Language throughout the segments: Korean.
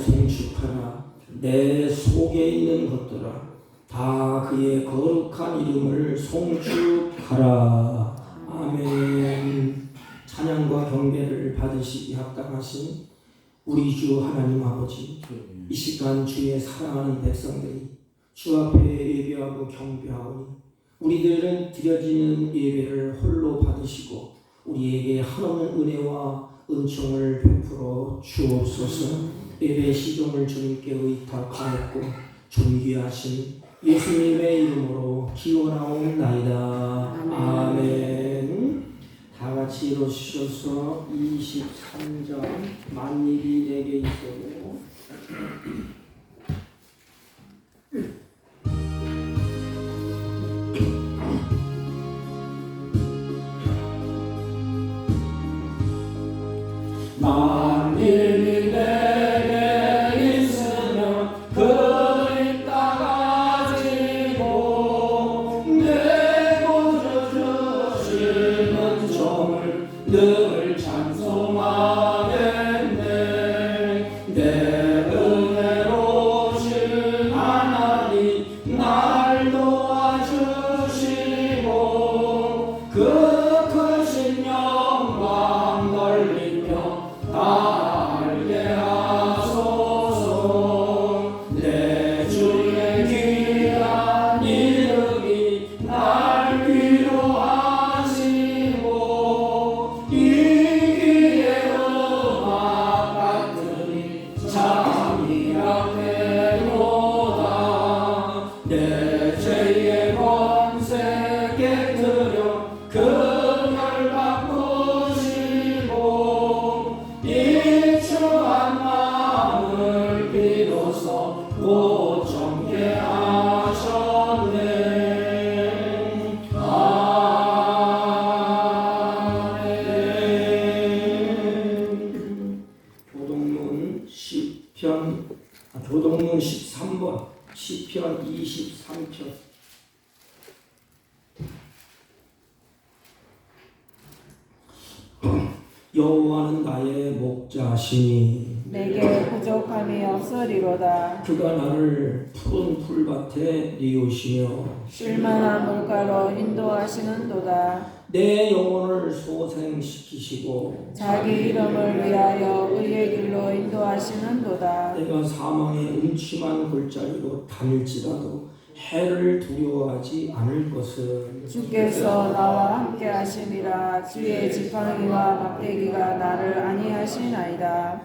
송축하라. 내 속에 있는 것들아 다 그의 거룩한 이름을 송축하라. 아멘. 찬양과 경배를 받으시기 합당하신 우리 주 하나님 아버지, 이 시간 주의 사랑하는 백성들이 주 앞에 예배하고 경배하오니 우리들은 드려지는 예배를 홀로 받으시고 우리에게 한없는 은혜와 은총을 베풀어 주옵소서. 예배 시종을 주님께 의탁하였고 존귀하신 예수님의 이름으로 기원하옵나이다. 아멘. 다 같이 일어서셔서 23장 만일이 내게 있어도 만일이 내게 있으면 그리 따가지고 내 구주 주시는 종을 늘 찬송하겠네. 내 은혜로우신 하나님 날 도와주시고 그 크신 영광 넓히며 알게 하소서. 내 주의 귀한 이름이 날 위로하시고 이 귀의 음악 같으니 참 이랍되도다. 내 죄의 권세 깨뜨려 그걸 바꾸시고 이충한 마음을 비로소 곧 정케 하셨네. 아멘. 교동문 13번 시편 23편. 여호와는 나의 목자시니 내게 부족함이 없으리로다. 그가 나를 푸른 풀밭에 이으시며 쉴만한 물가로 인도하시는도다. 내 영혼을 소생시키시고 자기 이름을 위하여 의의 길로 인도하시는도다. 내가 사망의 음침한 골짜기로 다닐지라도 해를 두려워하지 않을 것은 주께서 나와 함께 하시니라. 주의 지팡이와 막대기가 나를 안위하시나이다.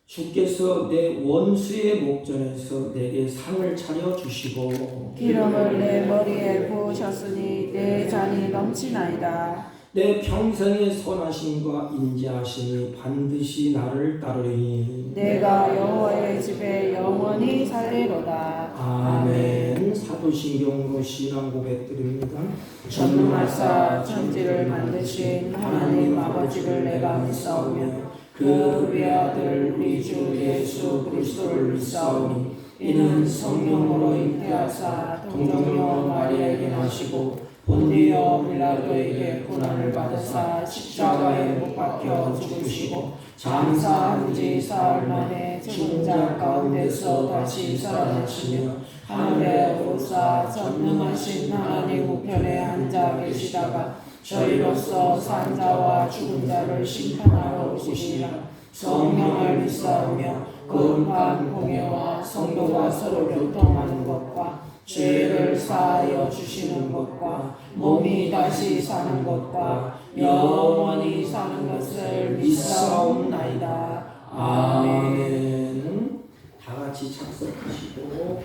주께서 내 원수의 목전에서 내게 상을 차려 주시고 기름을 내 머리에 부으셨으니 내 잔이 넘치나이다. 내 평생의 선하심과 인자하심이 반드시 나를 따르니 내가 여호와의 집에 영원히 살리로다. 아멘. 사도신경으로 신앙 고백드립니다. 전능하사 천지를 만드신 하나님 아버지를 내가 믿사오며 그 외아들 우리 주 예수 그리스도를 믿사오니 이는 성령으로 잉태하사 동정녀 마리아에게 나시고 본디오 빌라도에게 고난을 받으사 십자가에 못 박혀 죽으시고 장사한 지 사흘 만에 죽은 자 가운데서 다시 살아나시며 하늘에 오르사 전능하신 하나님 우편에 앉아 계시다가 저희로서 산 자와 죽은 자를 심판하러 오시리라. 성령을 믿사오며 거룩한 공예와 성도가 서로 교통하는 것과 죄를 사하여 주시는 것과 몸이 다시 사는 것과 영원히 사는 것을 믿사옵나이다. 아멘. 다 같이 착석하시고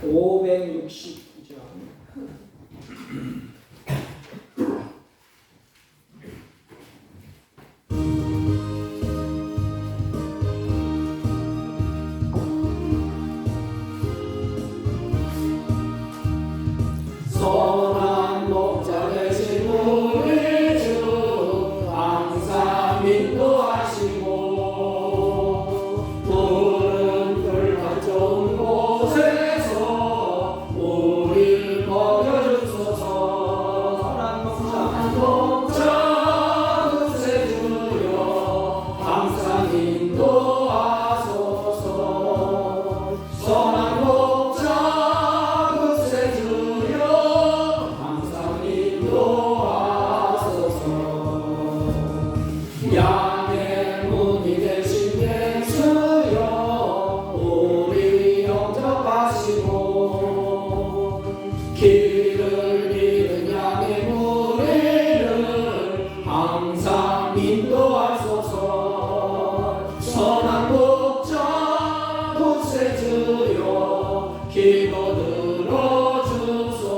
569장 선한 목자 되신 우리 주 항상 인도하시고 푸른 풀밭 좋은 곳에서 우리 먹여주소서. 구세주여 기도 들어주소서.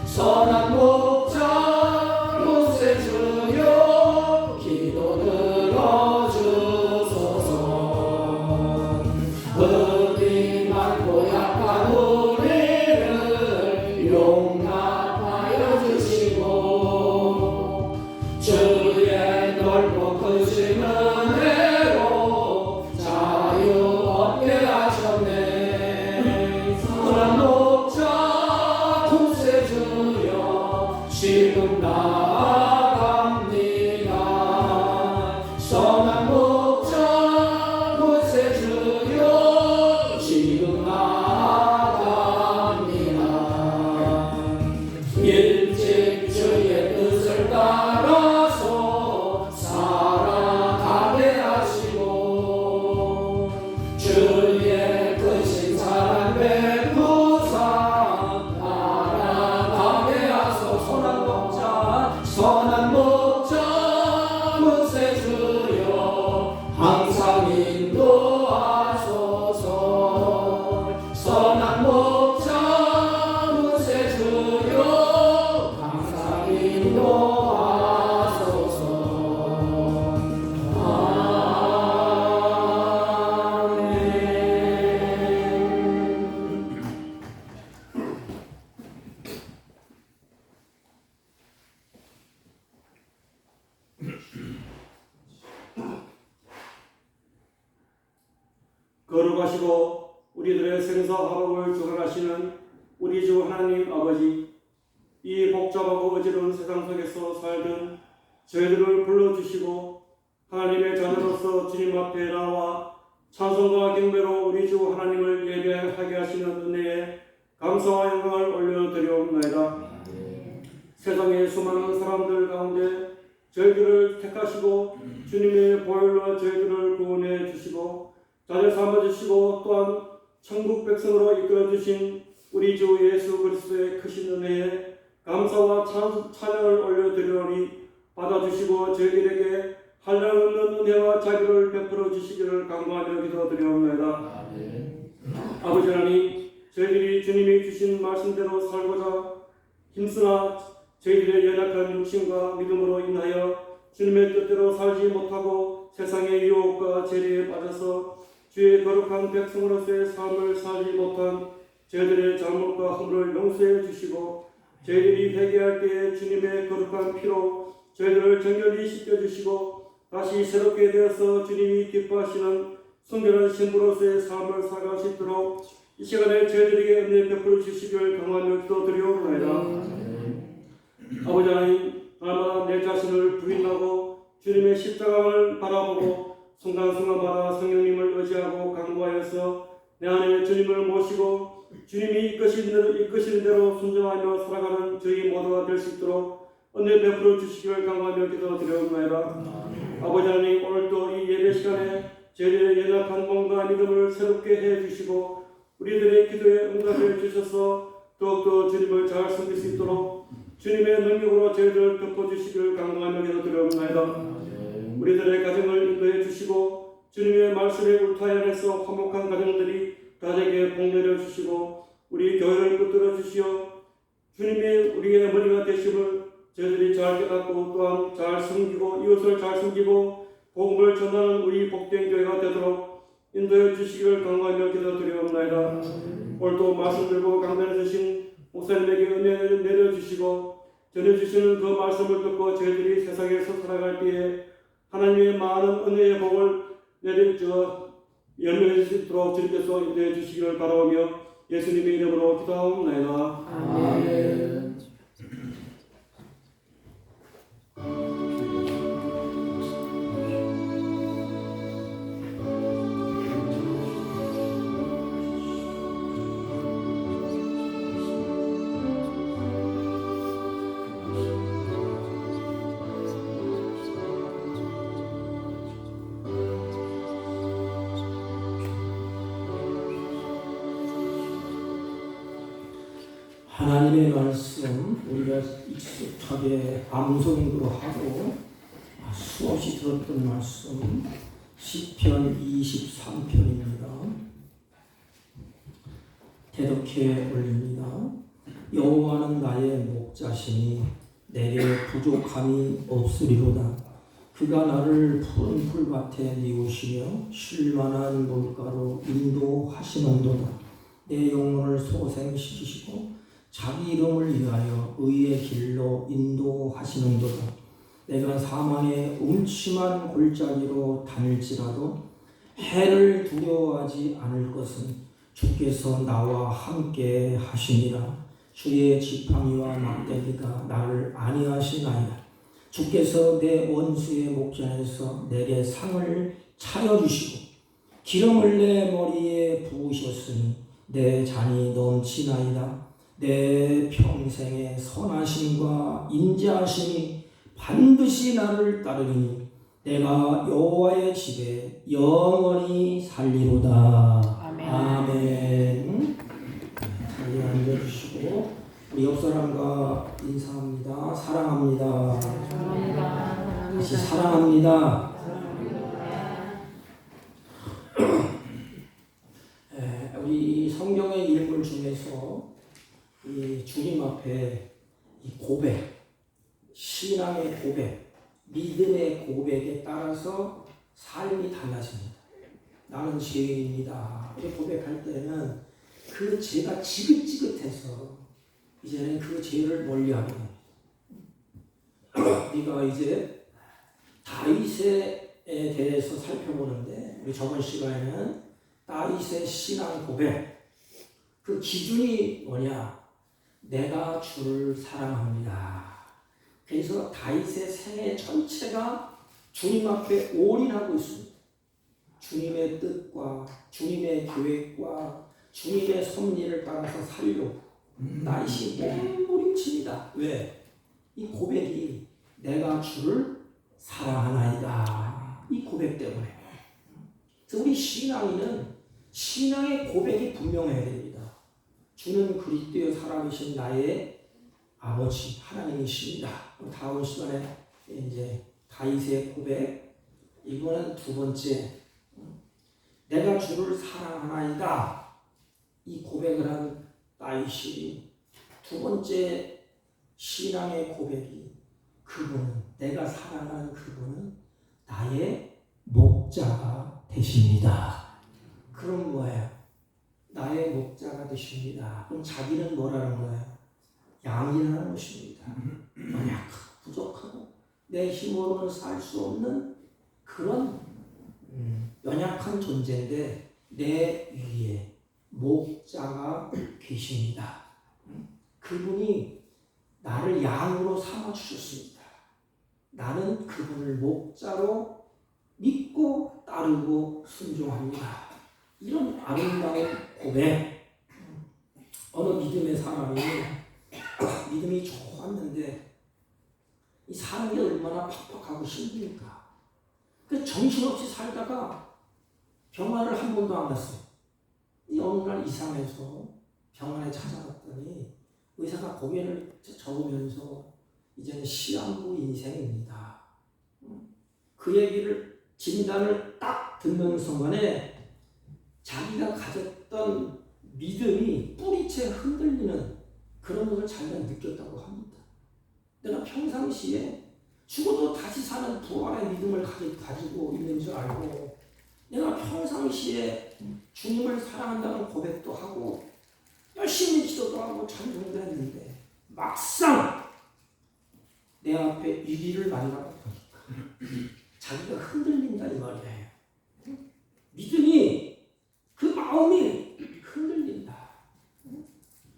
선한 목자 구세주여 기도 들어주소서. 은이 많고 약한 우리를 용납하여 주시고 주의 넓고 크신 은혜로 자유 얻게 하셨네. 선한 목자 구세주여 지금 나아갑니다. 선한 목자 구세주여 지금 나아갑니다. 일찍 주의 뜻을 따라서 살아가게 하시고 주의 크신 사랑 베푸사 따라가게 하소. 선한 목자 구세주여 항상 인도하소서. 선한 목자 구세주여 항상 인도하소서. 아멘. 거룩하시고 우리들의 생사 화복을 주관하시는 우리 주 하나님 아버지, 이 복잡하고 어지러운 세상 속에서 살던 저희들을 불러주시고 하나님의 자녀로서 주님 앞에 나와 찬송과 경배로 우리 주 하나님을 예배하게 하시는 은혜에 감사와 영광을 올려드리옵나이다. 세상의 수많은 사람들 가운데 저희들을 택하시고 주님의 보혈로 저희들을 구원해 주시고 자녀 삼아 주시고 또한 천국 백성으로 이끌어 주신 우리 주 예수 그리스도의 크신 은혜에 감사와 찬양을 올려드리오니 받아주시고 저희들에게 한량없는 은혜와 자비를 베풀어 주시기를 간구하며 기도드리옵나이다. 아버지 하나님, 저희들이 주님이 주신 말씀대로 살고자 힘쓰나 저희들의 연약한 육신과 믿음으로 인하여 주님의 뜻대로 살지 못하고 세상의 유혹과 재리에 빠져서 주의 거룩한 백성으로서의 삶을 살지 못한 저희들의 잘못과 허물을 용서해 주시고 저희들이 회개할 때에 주님의 거룩한 피로 저희들을 정결히 씻겨주시고 다시 새롭게 되어서 주님이 기뻐하시는 순결한 신부로서의 삶을 살아갈 수 있도록 이 시간에 저희들에게 은혜 베풀어 주시기를 강하며 기도드리옵나이다. 아버지 하나님, 날마다 내 자신을 부인하고 주님의 십자가를 바라보고 순간순간마다 성령님을 의지하고 간구하여서 내 안에 주님을 모시고 주님이 이끄시는 대로 순종하며 살아가는 저희 모두가 될 수 있도록 은혜 베풀어 주시기를 강하며 기도드리옵나이다. 아버지 하나님, 오늘도 이 예배 시간에 저희들의 연약한 몸과 믿음을 새롭게 해주시고 우리들의 기도에 응답해 주셔서 더욱더 주님을 잘 섬길 수 있도록 주님의 능력으로 저희들을 덮어주시기를 강구하며 기도드리옵나이다. 우리들의 가정을 인도해 주시고 주님의 말씀에 울타리안에서 화목한 가정들이 다 되게 복내려 주시고 우리 교회를 붙들어 주시어 주님의 우리의 머리가 되심을 저희들이 잘 깨닫고 또한 잘 섬기고 이웃을 잘 섬기고 복음을 전하는 우리 복된 교회가 되도록 인도해 주시기를 강구하며 기도드리옵나이다. 오늘도 말씀 들고 강단에 서신 목사님에게 은혜를 내려주시고 전해주시는 그 말씀을 듣고 저희들이 세상에서 살아갈 때에 하나님의 많은 은혜의 복을 내려주어 연명해 주시도록 주님께서 인도해 주시기를 바라오며 예수님의 이름으로 기도하옵나이다. 아멘. 하나님의 말씀 우리가 익숙하게 암송으로 하고 수없이 들었던 말씀 시편 23편입니다. 대독해 올립니다. 여호와는 나의 목자시니 내게 부족함이 없으리로다. 그가 나를 푸른 풀밭에 이으시며 쉴만한 물가로 인도하시는도다. 내 영혼을 소생시키시고 자기 이름을 위하여 의의 길로 인도하시는도다. 내가 사망의 음침한 골짜기로 다닐지라도 해를 두려워하지 않을 것은 주께서 나와 함께 하시니라. 주의 지팡이와 막대기가 나를 안위하시나이다. 주께서 내 원수의 목전에서 내게 상을 차려주시고 기름을 내 머리에 부으셨으니 내 잔이 넘치나이다. 내 평생의 선하심과 인자하심이 반드시 나를 따르니 내가 여호와의 집에 영원히 살리로다. 아멘. 아멘. 자리에 앉아주시고 우리 옆 사람과 인사합니다. 사랑합니다. 다시 사랑합니다. 우리 성경의 인물 중에서 이 주님 앞에 이 고백, 신앙의 고백, 믿음의 고백에 따라서 삶이 달라집니다. 나는 죄인입니다. 이렇게 고백할 때는 그 죄가 지긋지긋해서 이제는 그 죄를 멀리하게 됩니다. 우리가 이제 다윗에 대해서 살펴보는데 우리 저번 시간에는 다윗의 신앙 고백, 그 기준이 뭐냐? 내가 주를 사랑합니다. 그래서 다윗의 생애 전체가 주님 앞에 올인하고 있습니다. 주님의 뜻과 주님의 계획과 주님의 섭리를 따라서 살려고 다윗이 몸부림칩니다. 왜? 이 고백이 내가 주를 사랑하나이다. 이 고백 때문에. 그래서 우리 신앙인은 신앙의 고백이 분명해야 됩니다. 주는 그리스도의 살아계신 나의 아버지 하나님이십니다. 다음 시간에 이제 다윗의 고백, 이거는 두 번째, 내가 주를 사랑하나이다. 이 고백을 한 다윗이 두 번째 신앙의 고백이, 그분은, 내가 사랑하는 그분은 나의 목자가 되십니다. 그럼 뭐예요? 나의 목자가 되십니다. 그럼 자기는 뭐라는 거예요? 양이라는 것입니다. 연약하고 부족하고 내 힘으로는 살 수 없는 그런 연약한 존재인데 내 위에 목자가 계십니다. 그분이 나를 양으로 삼아주셨습니다. 나는 그분을 목자로 믿고 따르고 순종합니다. 이런 아름다운 고백. 어느 믿음의 사람이 믿음이 좋았는데 이 사는 게 얼마나 팍팍하고 힘드니까 그 정신없이 살다가 병원을 한 번도 안 갔어요. 이 어느 날 이상해서 병원에 찾아갔더니 의사가 고개를 저으면서 이제는 시한부 인생입니다. 그 얘기를 진단을 딱 듣는 순간에 자기가 가졌던 믿음이 뿌리채 흔들리는 그런 것을 자기가 느꼈다고 합니다. 내가 평상시에 죽어도 다시 사는 부활의 믿음을 가지고 있는 줄 알고 내가 평상시에 주님을 사랑한다는 고백도 하고 열심히 기도도 하고 찬송도 했는데 막상 내 앞에 위기를 만나보니까 자기가 흔들린다 이 말이에요. 믿음이 그 마음이 흔들린다.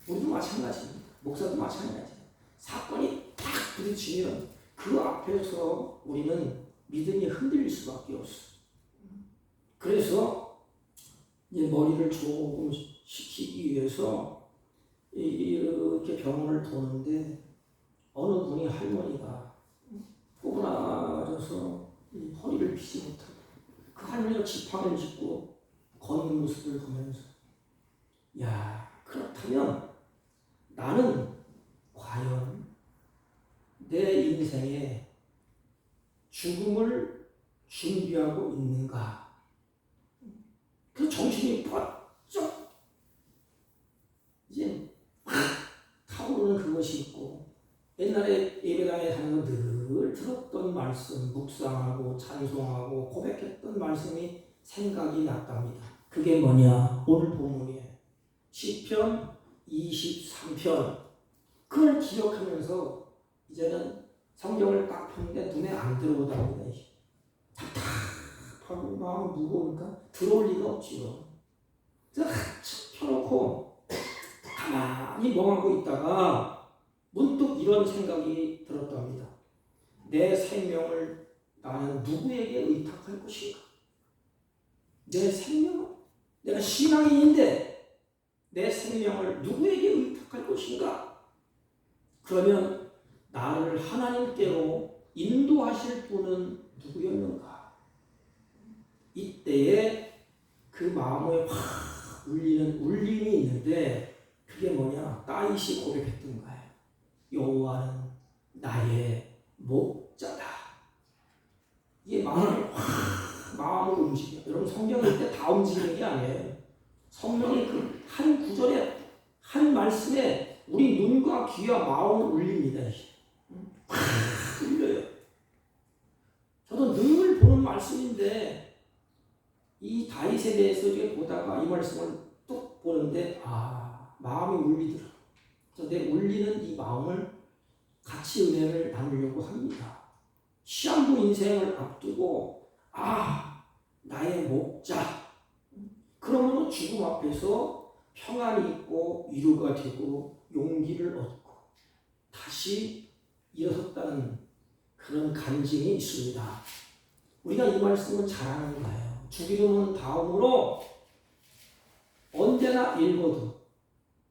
우리도 마찬가지입니다. 목사도 마찬가지예요. 사건이 딱 부딪히면 그 앞에서 우리는 믿음이 흔들릴 수밖에 없어요. 그래서 이제 머리를 조금 식히기 위해서 이렇게 병원을 도는데 어느 분이 할머니가 꼬부라져서 허리를 펴지 못하고 그 할머니가 지팡이를 짚고 걷는 모습을 보면서 야, 그렇다면 나는 과연 내 인생에 죽음을 준비하고 있는가? 그 정신이 번쩍 옛날에 예배당에 가면 늘 들었던 말씀, 묵상하고 찬송하고 고백했던 말씀이 생각이 났답니다. 그게 뭐냐? 오늘 본문이에요. 시편 23편. 그걸 기억하면서 이제는 성경을 딱 펴는데 눈에 안 들어오답니다. 답답하고 마음이 무거우니까 들어올 리가 없지요. 그래서 한참 펴놓고 가만히 멍하고 있다가 문득 이런 생각이 들었답니다. 내 생명을 나는 누구에게 의탁할 것인가? 내 생명은 내가 신앙인인데 내 생명을 누구에게 의탁할 것인가? 그러면 나를 하나님께로 인도하실 분은 누구였는가? 이때에 그 마음에 확 울리는 울림이 있는데 그게 뭐냐? 다윗이 고백했던 거예요. 여호와는 나의 목자다. 이게 마음을 움직여. 여러분 성경 읽을 때 다 움직이는 게 아니에요. 성령의 그 한 구절에 한 말씀에 우리 눈과 귀와 마음을 울립니다. 확 울려요. 저도 늘 보는 말씀인데 이 다윗에 대해서 이제 보다가 이 말씀을 뚝 보는데 마음이 울리더라고요. 그래서 내 울리는 이 마음을 같이 은혜를 나누려고 합니다. 시한부 인생을 앞두고 나의 목자. 그러므로 죽음 앞에서 평안이 있고 위로가 되고 용기를 얻고 다시 일어섰다는 그런 간증이 있습니다. 우리가 이 말씀을 잘 아는 거예요. 주기도문 다음으로 언제나 읽어도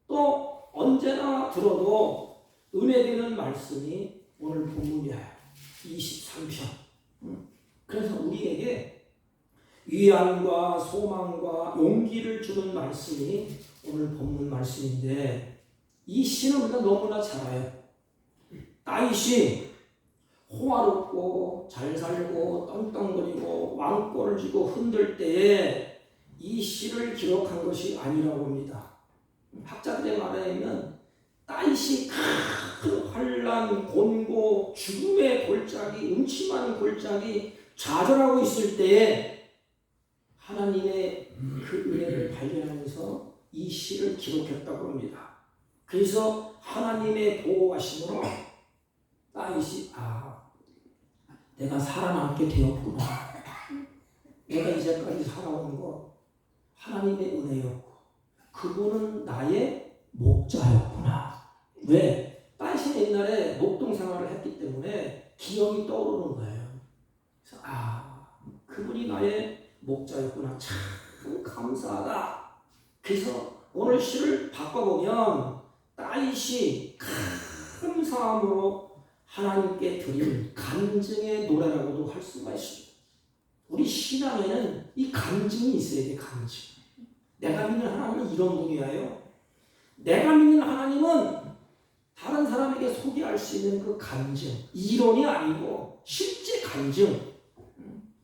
또 언제나 들어도 은혜되는 말씀이 오늘 본문이에요. 23편. 그래서 우리에게 위안과 소망과 용기를 주는 말씀이 오늘 본문 말씀인데 이 시는 우리가 너무나 잘 알아요. 다윗이 호화롭고 잘 살고 떵떵거리고 왕권을 쥐고 흔들 때에 이 시를 기록한 것이 아니라고 합니다. 학자들의 말에 의하면 다윗이 큰 환난, 곤고, 죽음의 골짜기, 음침한 골짜기 좌절하고 있을 때에 하나님의 그 은혜를 발견하면서 이 시를 기록했다고 합니다. 그래서 하나님의 보호하심으로 다윗이 내가 살아남게 되었구나. 내가 이제까지 살아온 거 하나님의 은혜였고 그분은 나의 목자였구나. 왜? 다윗이 옛날에 목동 생활을 했기 때문에 기억이 떠오르는 거예요. 그래서 그분이 나의 목자였구나. 참 감사하다. 그래서 오늘 시를 바꿔보면 다윗이 감사함으로 하나님께 드린 간증의 노래라고도 할 수가 있습니다. 우리 신앙에는 이 간증이 있어야 돼. 간증. 내가 믿는 하나님은 이런 분이에요. 내가 믿는 하나님은 다른 사람에게 소개할 수 있는 그 간증, 이론이 아니고 실제 간증,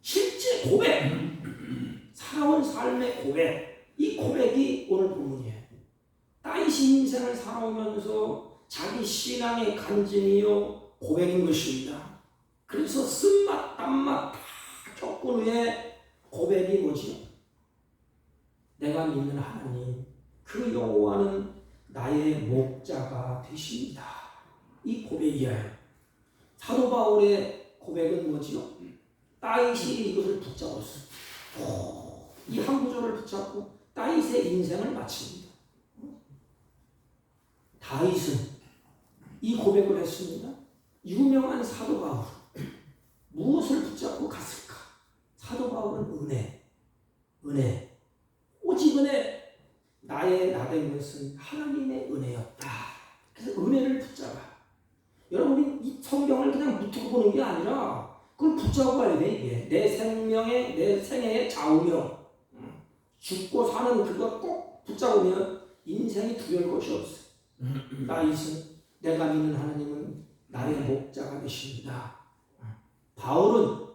실제 고백, 살아온 삶의 고백. 이 고백이 오늘 본문이에요. 다윗이 인생을 살아오면서 자기 신앙의 간증이요 고백인 것입니다. 그래서 쓴맛 땀맛 다 겪은 후에 고백이 뭐지? 내가 믿는 하나님 그 여호와는 나의 목자가 되십니다. 이 고백이에요. 사도 바울의 고백은 뭐지요? 다윗이 이것을 붙잡았어요. 이 한 구절을 붙잡고 다윗의 인생을 마칩니다. 다윗은 이 고백을 했습니다. 유명한 사도 바울 무엇을 붙잡고 갔을까? 사도 바울은 은혜, 오직 은혜. 나의 나된 것은 하나님의 은혜였다. 그래서 은혜를 붙잡아. 여러분이 이 성경을 그냥 묵히고 보는 게 아니라 그걸 붙잡아야 돼. 이게 내 생명의 내 생애의 좌우명. 죽고 사는 그거 꼭 붙잡으면 인생이 두려울 것이 없어. 다윗은 내가 믿는 하나님은 나의 목자가 되십니다. 바울은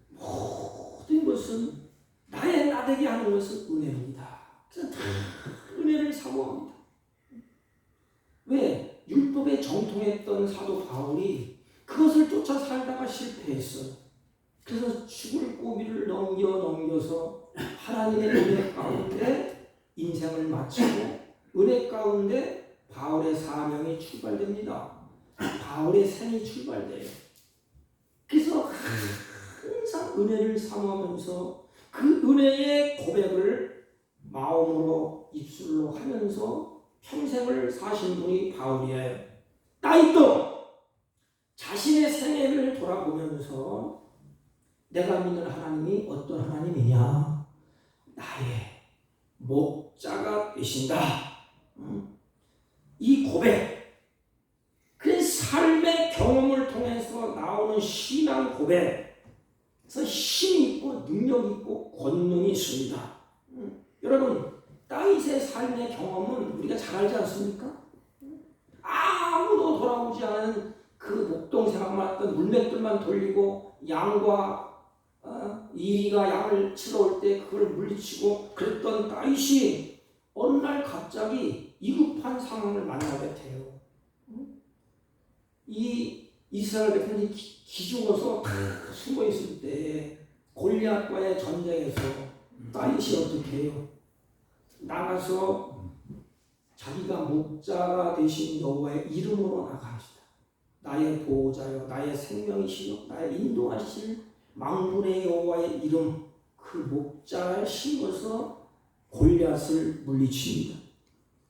모든 것은 나의 나되게 하는 것은 은혜입니다. 그래서 다 은혜를 사모합니다. 왜? 율법에 정통했던 사도 바울이 그것을 쫓아 살다가 실패했어요. 그래서 죽을 고비를 넘겨서 하나님의 은혜 가운데 인생을 마치고 은혜 가운데 바울의 사명이 출발됩니다. 바울의 생이 출발돼요. 그래서 항상 은혜를 사모하면서 그 은혜의 고백을 마음으로 입술로 하면서 평생을 사신 분이 바울이에요. 다윗도 자신의 생애를 돌아보면서 내가 믿는 하나님이 어떤 하나님이냐? 나의 목자가 되신다. 이 고백, 그 삶의 경험을 통해서 나오는 신앙 고백, 그래서 힘이 있고 능력이 있고 권능이 있습니다. 여러분, 다윗의 삶의 경험은 우리가 잘 알지 않습니까? 아무도 돌아오지 않은 그 목동 생각만 했던 물맷들만 돌리고 양과 이리가 양을 치러 올 때 그걸 물리치고 그랬던 다윗이 어느 날 갑자기 위급한 상황을 만나게 돼요. 이 이스라엘 백성이 기죽어서 숨어 있을 때 골리앗과의 전쟁에서 다윗이 어떻게 해요? 나가서 자기가 목자가 되신 여호와의 이름으로 나갑니다. 나의 보호자여, 나의 생명이시여, 나의 인도하실 만군의 여호와의 이름, 그 목자를 심어서 골리앗을 물리칩니다.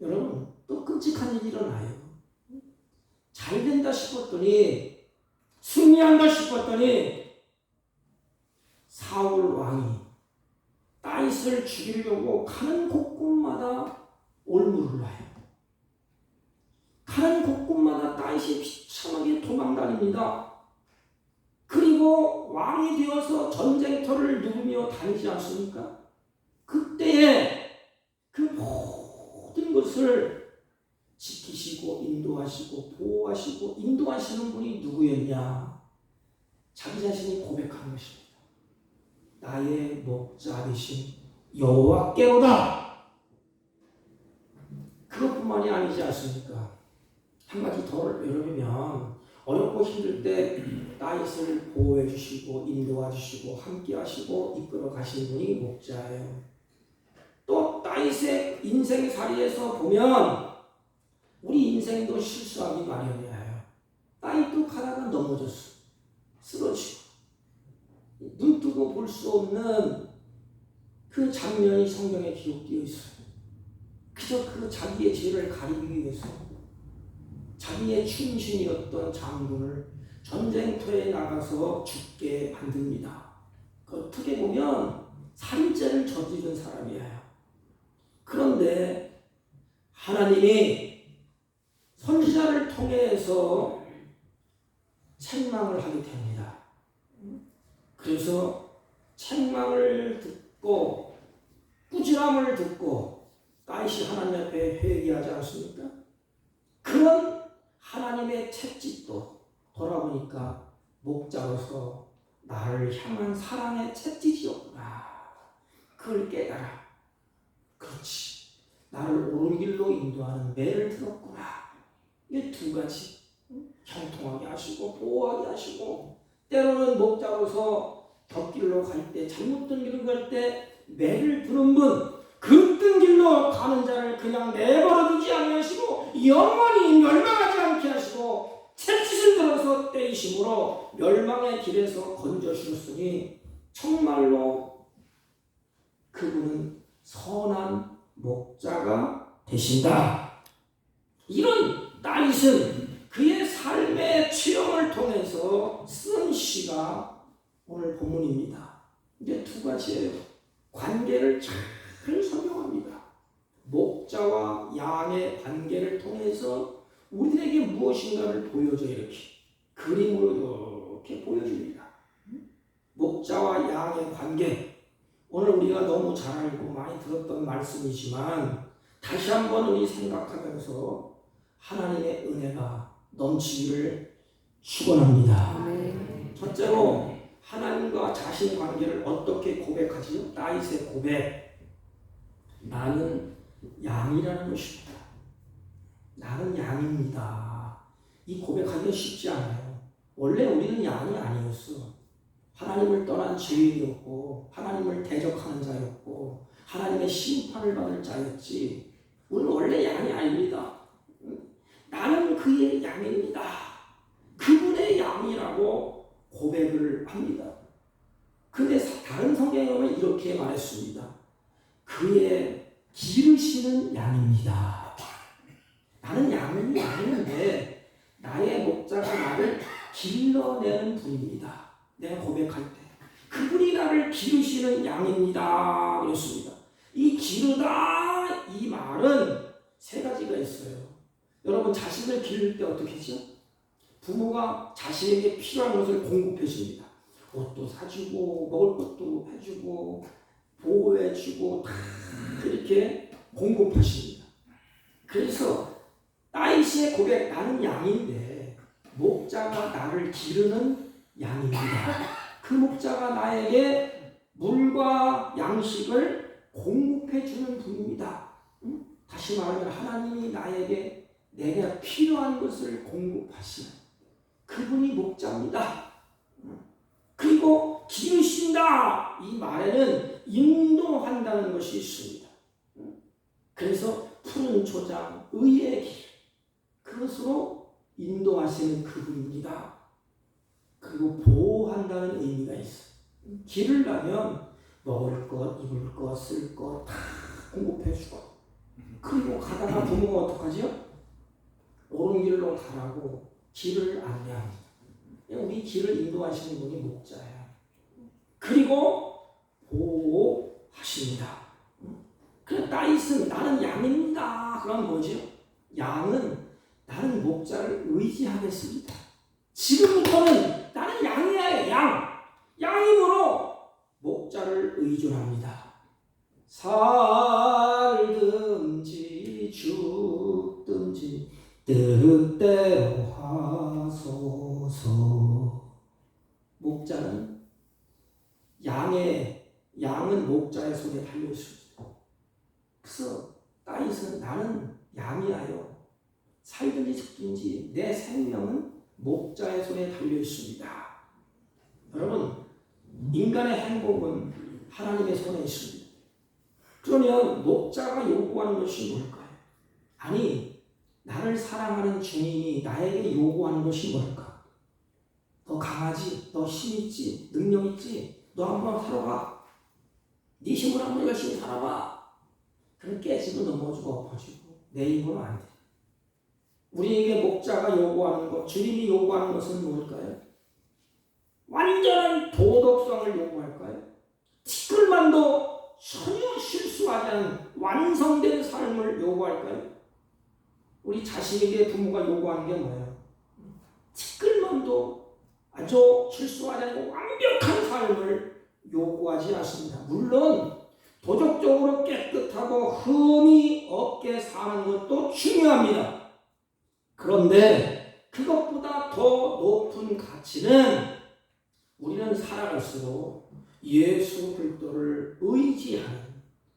여러분, 또 끔찍한 일이 일어나요. 잘 된다 싶었더니, 승리한다 싶었더니 사울 왕이 다윗을 죽이려고 가는 곳곳마다 올무를 놔요. 가는 곳곳마다 다윗이 비참하게 도망다닙니다. 그리고 왕이 되어서 전쟁터를 누비며 다니지 않습니까? 그때에 그 모든 것을 지키시고 인도하시고 보호하시고 인도하시는 분이 누구였냐? 자기 자신이 고백한 것입니다. 나의 목자 되신 여호와께로다. 그것뿐만이 아니지 않습니까? 한 가지 더 여러면 어렵고 힘들 때 다윗을 보호해 주시고 인도해 주시고 함께 하시고 이끌어 가신 분이 목자예요. 또 다윗의 인생살이에서 보면 우리 인생도 실수하기 마련이에요. 다윗도 가다가 넘어졌어. 쓰러지고 눈 뜨고 볼 수 없는 그 장면이 성경에 기록되어 있어요. 그저 그 자기의 죄를 가리기 위해서 자기의 충신이었던 장군을 전쟁터에 나가서 죽게 만듭니다. 어떻게 보면 살인죄를 저지른 사람이에요. 그런데 하나님이 선지자를 통해서 책망을 하게 됩니다. 그래서 책망을 듣고 꾸지람을 듣고 다윗이 하나님 앞에 회개하지 않습니까? 그런 하나님의 채찍도 돌아보니까 목자로서 나를 향한 사랑의 채찍이었구나. 그걸 깨달아. 그렇지. 나를 옳은 길로 인도하는 매를 들었구나. 이 두 가지. 형통하게 하시고 보호하게 하시고 때로는 목자로서 곁길로 갈 때 잘못된 길로 갈 때 매를 두는 분, 그 뜬 길로 가는 자를 그냥 내버려두지 아니하시고 영원히 멸망하지 않게 하시고 채찍을 들어서 때리심으로 멸망의 길에서 건져주셨으니 정말로 그분은 선한 목자가 되신다. 이런 다윗은 그의 삶의 체험을 통해서 쓴 시가 오늘 본문입니다. 이제 두 가지예요. 관계를 잘 설명합니다. 목자와 양의 관계를 통해서 우리에게 무엇인가를 보여줘. 이렇게 그림으로 이렇게 보여줍니다. 목자와 양의 관계, 오늘 우리가 너무 잘 알고 많이 들었던 말씀이지만 다시 한번 우리 생각하면서 하나님의 은혜가 넘치기를 축원합니다. 첫째로 하나님과 자신 관계를 어떻게 고백하지요? 다윗의 고백, 나는 양이라는 것입니다. 나는 양입니다. 이 고백하기가 쉽지 않아요. 원래 우리는 양이 아니었어. 하나님을 떠난 죄인이었고 하나님을 대적하는 자였고 하나님의 심판을 받을 자였지. 우리는 원래 양이 아닙니다. 나는 그의 양입니다. 그분의 양이라고 고백을 합니다. 근데 다른 성경에 보면 이렇게 말했습니다. 그의 기르시는 양입니다. 나는 양은 아닌데 나의 목자가 나를 길러내는 분입니다. 내가 고백할 때 그분이 나를 기르시는 양입니다. 그렇습니다. 이 기르다 이 말은 세 가지가 있어요. 여러분 자신을 기를 때 어떻게 하죠? 부모가 자신에게 필요한 것을 공급해 줍니다. 옷도 사주고 먹을 것도 해주고 보호해주고 다 그렇게 공급하십니다. 그래서 다윗의 고백 나는 양인데 목자가 나를 기르는 양입니다. 그 목자가 나에게 물과 양식을 공급해 주는 분입니다. 다시 말하면 하나님이 나에게 내가 필요한 것을 공급하시는 그분이 목자입니다. 그리고 기르신다 이 말에는 인도한다는 것이 있습니다. 그래서 푸른 초장 의의 길 그것으로 인도하시는 그분입니다. 그리고 보호한다는 의미가 있어요. 기르려면 먹을 것, 입을 것, 쓸 것 다 공급해 주고 그리고 가다가 부모가 어떡하죠? 옳은 길로 가라고 길을 안내합니다. 우리 길을 인도하시는 분이 목자예요. 그리고 보호하십니다. 그래서 다윗은 나는 양입니다. 그럼 뭐죠? 양은 나는 목자를 의지하겠습니다. 지금부터는 나는 양이야. 양이므로 목자를 의존합니다. 살든지 죽든지 뜻대로 하소서. 목자는 양은 목자의 손에 달려 있습니다. 그래서 다윗은 나는 양이하여 살든지 죽든지 내 생명은 목자의 손에 달려 있습니다. 여러분, 인간의 행복은 하나님의 손에 있습니다. 그러면 목자가 요구하는 것이 뭘까요? 아니, 나를 사랑하는 주님이 나에게 요구하는 것이 뭘까? 너 강하지? 너 힘있지? 능력있지? 너 한번 살아봐. 네 힘으로 한번 열심히 살아봐. 그럼 깨지고 넘어지고 엎어지고 내 힘으로 안 돼. 우리에게 목자가 요구하는 것, 주님이 요구하는 것은 뭘까요? 완전한 도덕성을 요구할까요? 티끌만도 전혀 실수하지 않은 완성된 삶을 요구할까요? 우리 자신에게 부모가 요구하는 게 뭐예요? 티끌만도 아주 실수하지 않고 완벽한 삶을 요구하지 않습니다. 물론 도덕적으로 깨끗하고 흠이 없게 사는 것도 중요합니다. 그런데 그것보다 더 높은 가치는 우리는 살아갈수록 예수 그리스도를 의지하는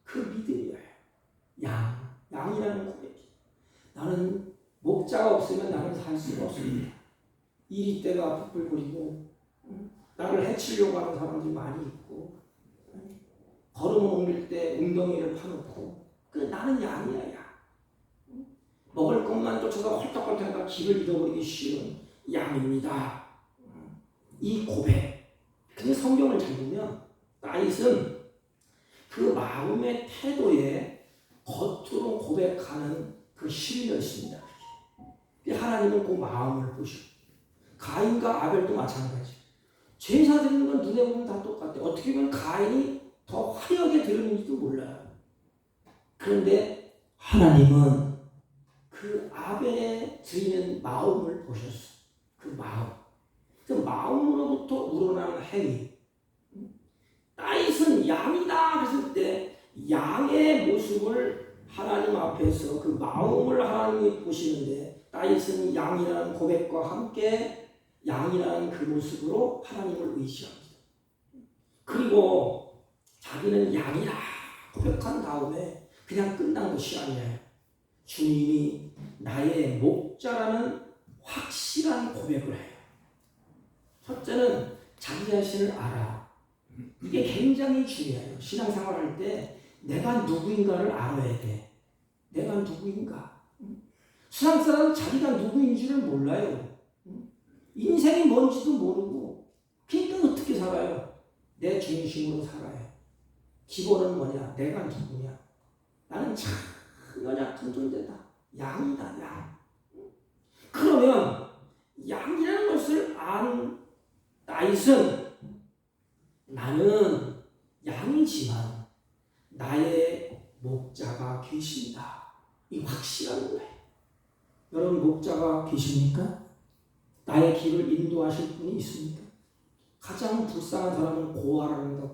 그 믿음이에요. 양이라는 고백이. 나는 목자가 없으면 나는 살 수가 없습니다. 이리떼가 뿔뿔거리고 나를 해치려고 하는 사람들이 많이 있고 걸음을 옮길 때 웅덩이를 파놓고 나는 양이야. 먹을 것만 쫓아서 헐떡헐떡하다가 길을 잃어버리기 쉬운 양입니다. 이 고백. 근데 성경을 잘 보면 다윗은 그 마음의 태도에 겉으로 고백하는 그 실려 있습니다. 하나님은 그 마음을 보시고 가인과 아벨도 마찬가지. 제사 드리는 건 눈에 보면 다 똑같아. 어떻게 보면 가인이 더 화려하게 드렸는지도 몰라요. 그런데 하나님은 그 아벨의 드리는 마음을 보셨어. 그 마음. 그 마음으로부터 우러나는 행위. 다윗은 양이다 했을 때 양의 모습을 하나님 앞에서 그 마음을 하나님이 보시는데 다윗은 양이라는 고백과 함께 양이라는 그 모습으로 하나님을 의지합니다. 그리고 자기는 양이라 고백한 다음에 그냥 끝난 것이 아니에요. 주님이 나의 목자라는 확실한 고백을 해요. 첫째는 자기 자신을 알아. 이게 굉장히 중요해요. 신앙생활 할 때 내가 누구인가를 알아야 돼. 내가 누구인가. 세상 사람은 자기가 누구인지를 몰라요. 인생이 뭔지도 모르고 그러니까 어떻게 살아요? 내 중심으로 살아요. 기본은 뭐냐? 내가 누구냐? 나는 참 연약한 존재다. 양이다, 양. 그러면 양이라는 것을 안 다윗은 나는 양이지만 나의 목자가 계신다. 이 확실한 거예요. 여러분 목자가 계십니까? 나의 길을 인도하실 분이 있습니까? 가장 불쌍한 사람은 고아랍니다.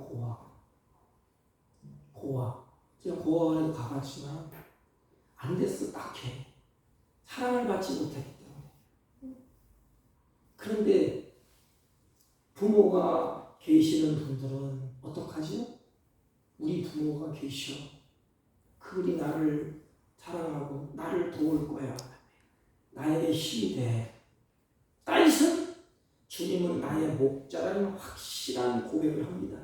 고아. 제가 고아원에도 가봤지만 안 됐어. 딱해. 사랑을 받지 못했기 때문에. 그런데 부모가 계시는 분들은 어떡하죠? 우리 부모가 계셔. 그들이 나를 사랑하고 나를 도울 거야. 나에게 힘이 돼. 다윗은 주님은 나의 목자라는 확실한 고백을 합니다.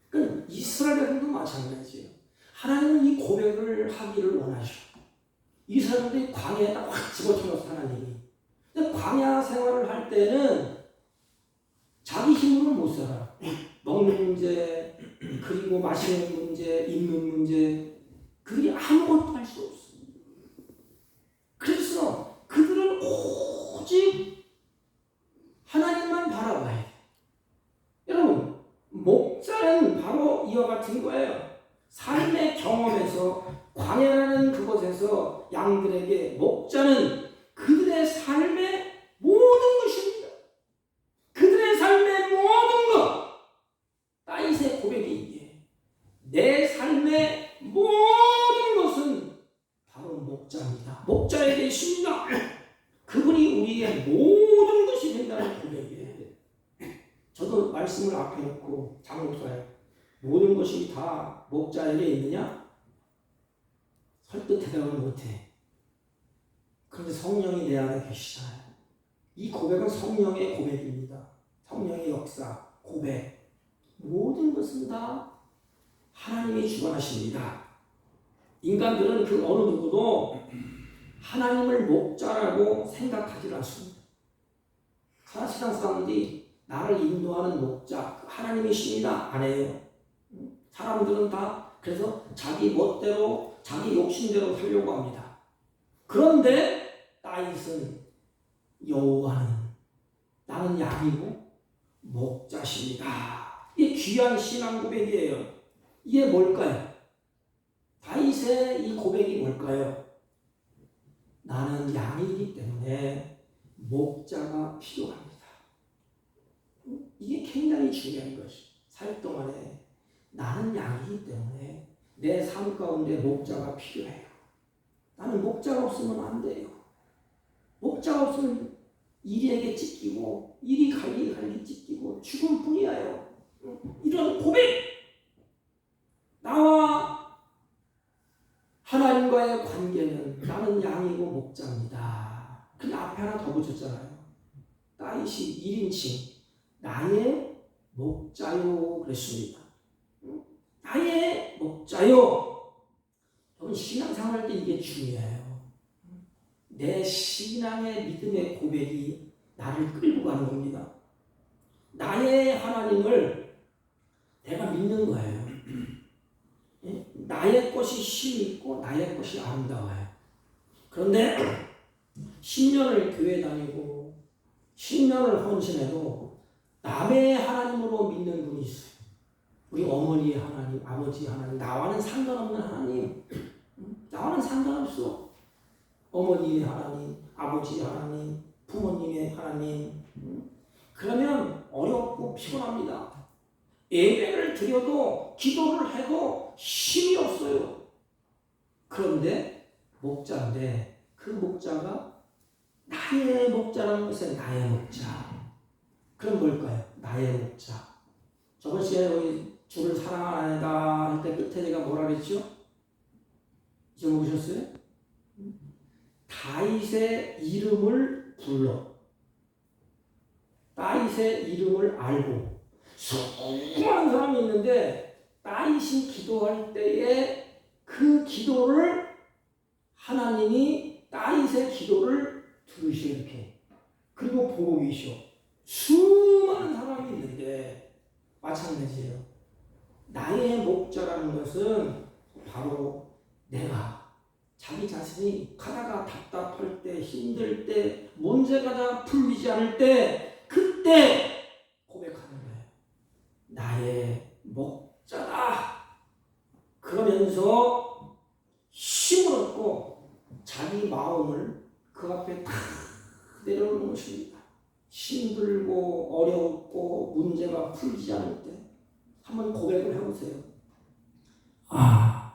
그러니까 이스라엘 백성도 마찬가지예요. 하나님은 이 고백을 하기를 원하셔. 이스라엘들이 광야에다 확 집어쳐넣어서 하나님이. 근데 광야 생활을 할 때는 자기 힘으로는 못 살아. 먹는 문제, 그리고 마시는 문제, 입는 문제, 그들이 아무것도 할 수 없어. 그래서 그들은 오직 하나님만 바라봐야 돼. 여러분, 목자는 바로 이와 같은 거예요. 삶의 경험에서 광야라는 그곳에서 양들에게 목자는 그들의 삶의 모든 것입니다. 그들의 삶의 모든 것. 다윗의 고백이 이게 내 삶의 모든 것은 바로 목자입니다. 목자에게 있습니다. 그분이 우리의 모든 것이 된다는 고백이에요. 저도 말씀을 앞에 놓고 장목사에 모든 것이 다 목자에게 있느냐? 설득 대답을 못해. 그런데 성령이 내 안에 계시잖아요. 이 고백은 성령의 고백입니다. 성령의 역사, 고백. 모든 것은 다 하나님이 주관하십니다. 인간들은 그 어느 누구도 하나님을 목자라고 생각하지 않습니다. 세상 사람들이 나를 인도하는 목자, 하나님이십니다. 안 해요. 사람들은 다 그래서 자기 멋대로, 자기 욕심대로 살려고 합니다. 그런데 다윗은 여호와는 나는 양이고 목자십니다. 이게 귀한 신앙 고백이에요. 이게 뭘까요? 다윗의 이 고백이 뭘까요? 나는 양이기 때문에 목자가 필요합니다. 이게 굉장히 중요한 것이. 살 동안에 나는 양이기 때문에 내 삶 가운데 목자가 필요해요. 나는 목자가 없으면 안 돼요. 목자가 없으면 일에게 찢기고 일이 갈기 찢기고 죽을 뿐이에요. 이런 고백! 나와 하나님과의 관계는 나는 양이고 목자입니다. 근데 앞에 하나 더 붙였잖아요. 다윗이 1인칭 나의 목자요 그랬습니다. 나의 목자요. 여러분 신앙생활 할 때 이게 중요해요. 내 신앙의 믿음의 고백이 나를 끌고 가는 겁니다. 나의 하나님을 내가 믿는 거예요. 나의 것이 힘이 있고 나의 것이 아름다워요. 그런데 10년을 교회 다니고 10년을 헌신해도 남의 하나님으로 믿는 분이 있어요. 우리 어머니의 하나님, 아버지의 하나님, 나와는 상관없는 하나님. 나와는 상관없어. 어머니의 하나님, 아버지의 하나님, 부모님의 하나님. 그러면 어렵고 피곤합니다. 예배를 드려도 기도를 해도 힘이 없어요. 그런데 목자인데 그 목자가 나의 목자라는 것은 나의 목자. 그럼 뭘까요? 나의 목자. 저번 시간에 우리 주를 사랑하는 아내다 할 때 끝에 내가 뭐라 그랬죠? 잊어먹으셨어요? 다윗의 이름을 불러. 다윗의 이름을 알고 수많은 사람이 있는데 다윗이 기도할 때에 그 기도를 하나님이 다윗의 기도를 들으시오 이렇게. 그리고 보고 계시오. 수많은 사람이 있는데 마찬가지예요. 나의 목자라는 것은 바로 내가 자기 자신이 가다가 답답할 때, 힘들 때, 문제가 다 풀리지 않을 때, 그때 고백하는 거예요. 나의 목자다. 그러면서 힘을 얻고 자기 마음을 그 앞에 다 내려놓는 것입니다. 힘들고 어렵고 문제가 풀리지 않을 때 한번 고백을 해보세요. 아,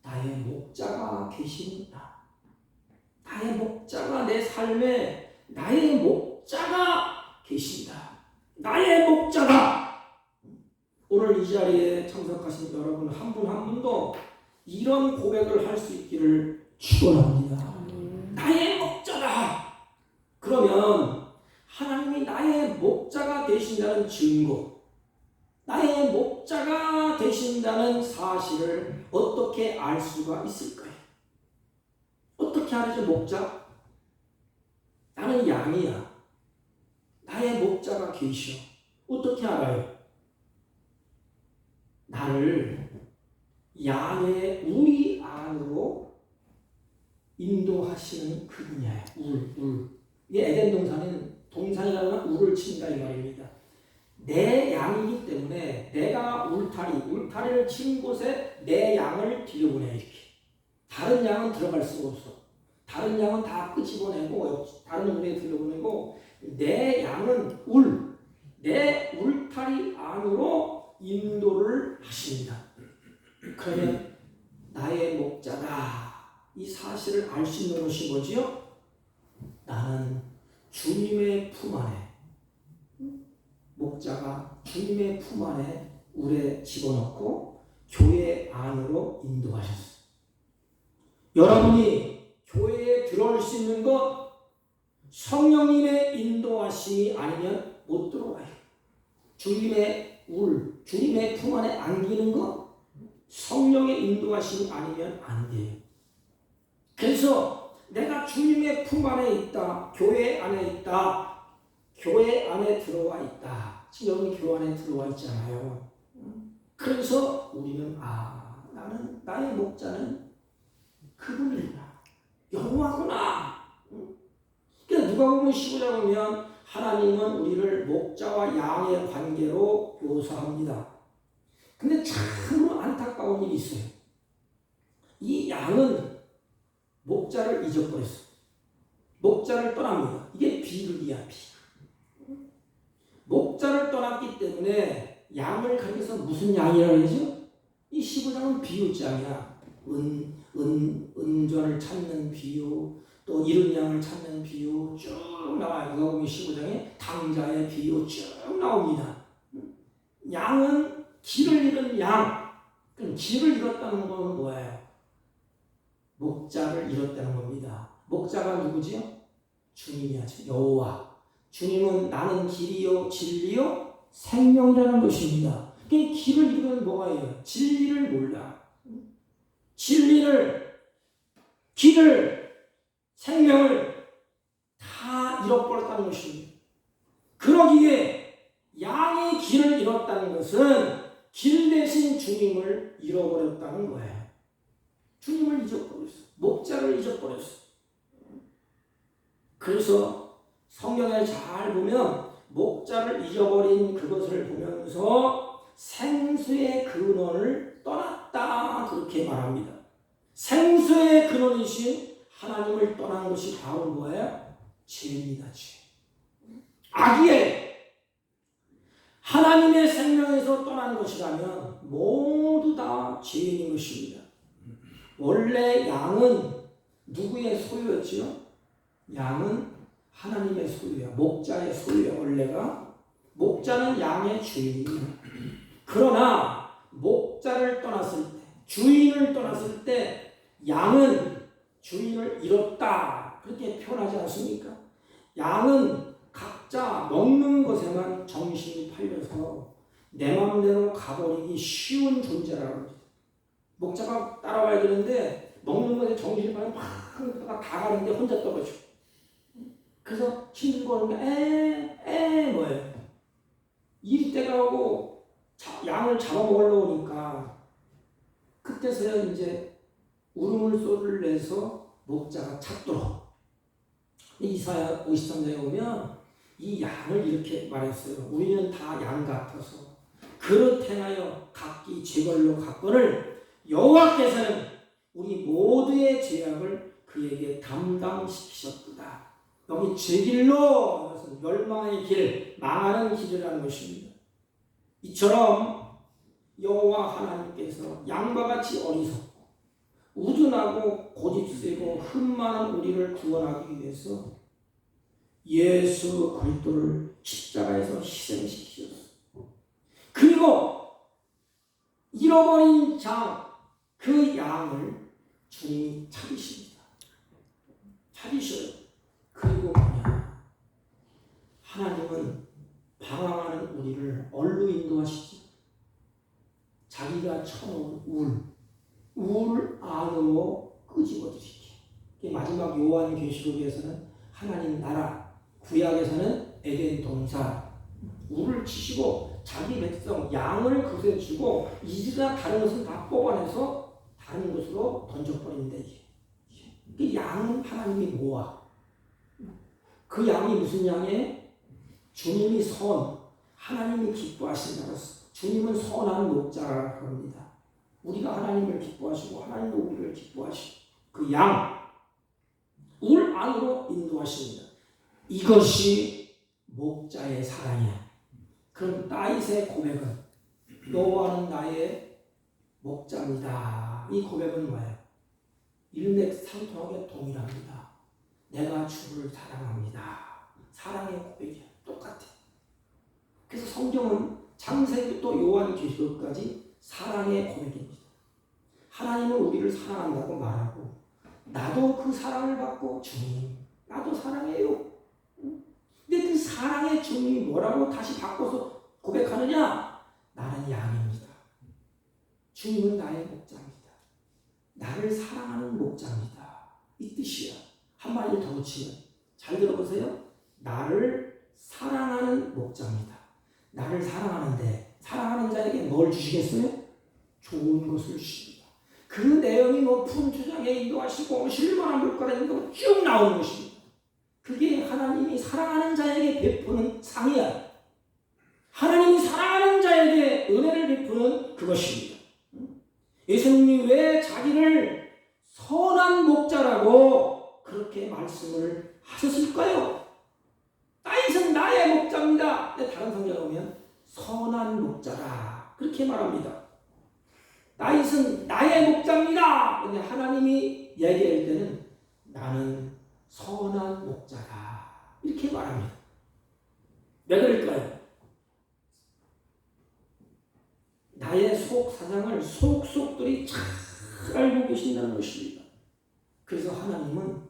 나의 목자가 계십니다. 나의 목자가 내 삶에 나의 목자가 계십니다. 나의 목자다. 오늘 이 자리에 참석하신 여러분 한 분 한 분도 이런 고백을 할 수 있기를 축원합니다. 나의 목자다. 그러면 하나님이 나의 목자가 되신다는 증거, 나의 목자가 되신다는 사실을 어떻게 알 수가 있을까요? 어떻게 알죠? 목자? 나는 양이야. 나의 목자가 계셔. 어떻게 알아요? 나를 양의 우리 안으로 인도하시는 그분이야. 이게 에덴 동산이라는 건 울을 친다 이 말입니다. 내 양이기 때문에 내가 울타리를 친 곳에 내 양을 들여보내 이렇게. 다른 양은 들어갈 수가 없어. 다른 양은 다 끄집어내고 다른 울에 들여보내고 내 양은 내 울타리 안으로 인도를 하십니다. 그러면 나의 목자다. 이 사실을 알 수 있는 것이 뭐지요? 나는 주님의 품 안에, 목자가 주님의 품 안에 울에 집어넣고 교회 안으로 인도하셨어요. 여러분이 교회에 들어올 수 있는 것 성령님의 인도하심이 아니면 못 들어와요. 주님의 주님의 품 안에 안기는 것 성령의 인도하심이 아니면 안 돼요. 그래서 내가 주님의 품 안에 있다. 교회 안에 있다. 교회 안에 들어와 있다. 지금 여러분 교회 안에 들어와 있잖아요. 그래서 우리는 나는 나의 목자는 그분이구나. 여호와구나. 그러니까 누가복음 15장 보면 하나님은 우리를 목자와 양의 관계로 묘사합니다. 근데 참으로 안타까운 일이 있어요. 이 양은 목자를 잊어버렸어. 목자를 떠납니다. 이게 비극이야, 비극. 목자를 떠났기 때문에 양을 가리켜서 무슨 양이라고 하죠? 이 15장은 비유장이야. 은전을 찾는 비유, 또 잃은 양을 찾는 비유 쭉 나와요. 누가복음 15장에 당자의 비유 쭉 나옵니다. 양은 길을 잃은 양. 그럼 길을 잃었다는 건 뭐예요? 목자를 잃었다는 겁니다. 목자가 누구지요? 주님이야. 여호와. 주님은 나는 길이요 진리요 생명이라는 것입니다. 그 길을 잃으면 뭐가 해요? 진리를 몰라. 진리를, 길을, 생명을 다 잃어버렸다는 것입니다. 그러기에 양의 길을 잃었다는 것은 길 대신 주님을 잃어버렸다는 거예요. 주님을 잊어버렸어. 목자를 잊어버렸어. 그래서 성경에 잘 보면 목자를 잊어버린 그것을 보면서 생수의 근원을 떠났다 그렇게 말합니다. 생수의 근원이신 하나님을 떠난 것이 바로 뭐예요? 죄입니다. 죄. 악이에요. 하나님의 생명에서 떠난 것이라면 모두 다 죄인인 것입니다. 원래 양은 누구의 소유였지요? 양은 하나님의 소유야. 목자의 소유야. 원래가 목자는 양의 주인이야. 그러나 목자를 떠났을 때, 주인을 떠났을 때 양은 주인을 잃었다. 그렇게 표현하지 않습니까? 양은 각자 먹는 것에만 정신이 팔려서 내 마음대로 가버리기 쉬운 존재라고 합니다. 목자가 따라와야 되는데 먹는 것에 정신이 팔려 막 다 가는데 혼자 떨어져. 그래서 힘들고 하는 게 뭐예요? 이리 때가 오고 양을 잡아먹으려고 하니까 그때서야 이제 울음소리를 내서 목자가 찾도록. 이사야 53장에 보면 이 양을 이렇게 말했어요. 우리는 다 양 같아서 그릇 행하여 각기 죄걸로 갔거늘 여호와께서는 우리 모두의 죄악을 그에게 담당시키셨도다. 여기 죄길로 그것은 멸망의 길, 망하는 길이라는 것입니다. 이처럼 여호와 하나님께서 양과 같이 어리석고 우둔하고 고집세고 흠많은 우리를 구원하기 위해서 예수 그리스도를 십자가에서 희생시키셨어요. 그리고 잃어버린 그 양을 주님이 찾으십니다. 찾으셔요. 그리고 뭐냐? 하나님은 방황하는 우리를 어디로 인도하시지? 자기가 쳐놓은 울 안으로 끄집어드리기. 마지막 요한계시록에서는 하나님 나라, 구약에서는 에덴 동산, 울을 치시고 자기 백성 양을 그것에 주고 이즈가 다른 것은 다 뽑아내서 다른 곳으로 던져버린다. 그 양은 하나님이 모아. 그 양이 무슨 양이에요? 주님이 하나님이 기뻐하신다고 했어요. 주님은 선한 목자라고 합니다. 우리가 하나님을 기뻐하시고 하나님도 우리를 기뻐하시고 그 양, 울 안으로 인도하십니다. 이것이 목자의 사랑이야. 그럼 다윗의 고백은 여호와는 나의 목자입니다. 이 고백은 뭐예요? 일맥상통하게 동일합니다. 내가 주를 사랑합니다. 사랑의 고백이야. 똑같아. 그래서 성경은 창세기부터 요한계시록까지 사랑의 고백입니다. 하나님은 우리를 사랑한다고 말하고 나도 그 사랑을 받고 주님 나도 사랑해요. 근데 그 사랑의 주님이 뭐라고 다시 바꿔서 고백하느냐? 나는 양입니다. 주님은 나의 목자입니다. 나를 사랑하는 목자입니다. 이 뜻이야. 한마디를 더 붙이면 잘 들어보세요. 나를 사랑하는 목자입니다. 나를 사랑하는데 사랑하는 자에게 뭘 주시겠어요? 좋은 것을 주십니다. 그 내용이 푸른 초장에 인도하시고 실만한 물가에 인도 쭉 나오는 것입니다. 그게 하나님이 사랑하는 자에게 베푸는 상이야. 하나님이 사랑하는 자에게 은혜를 베푸는 그것입니다. 예수님이 왜 자기를 선한 목자라고 그렇게 말씀을 하셨을까요? 다윗은 나의 목자입니다. 근데 다른 성경에 보면 선한 목자라 그렇게 말합니다. 다윗은 나의 목자입니다. 근데 하나님이 얘기할 때는 나는 선한 목자다 이렇게 말합니다. 왜 그럴까요? 나의 속 사정을 속속들이 잘 알고 계신다는 것입니다. 그래서 하나님은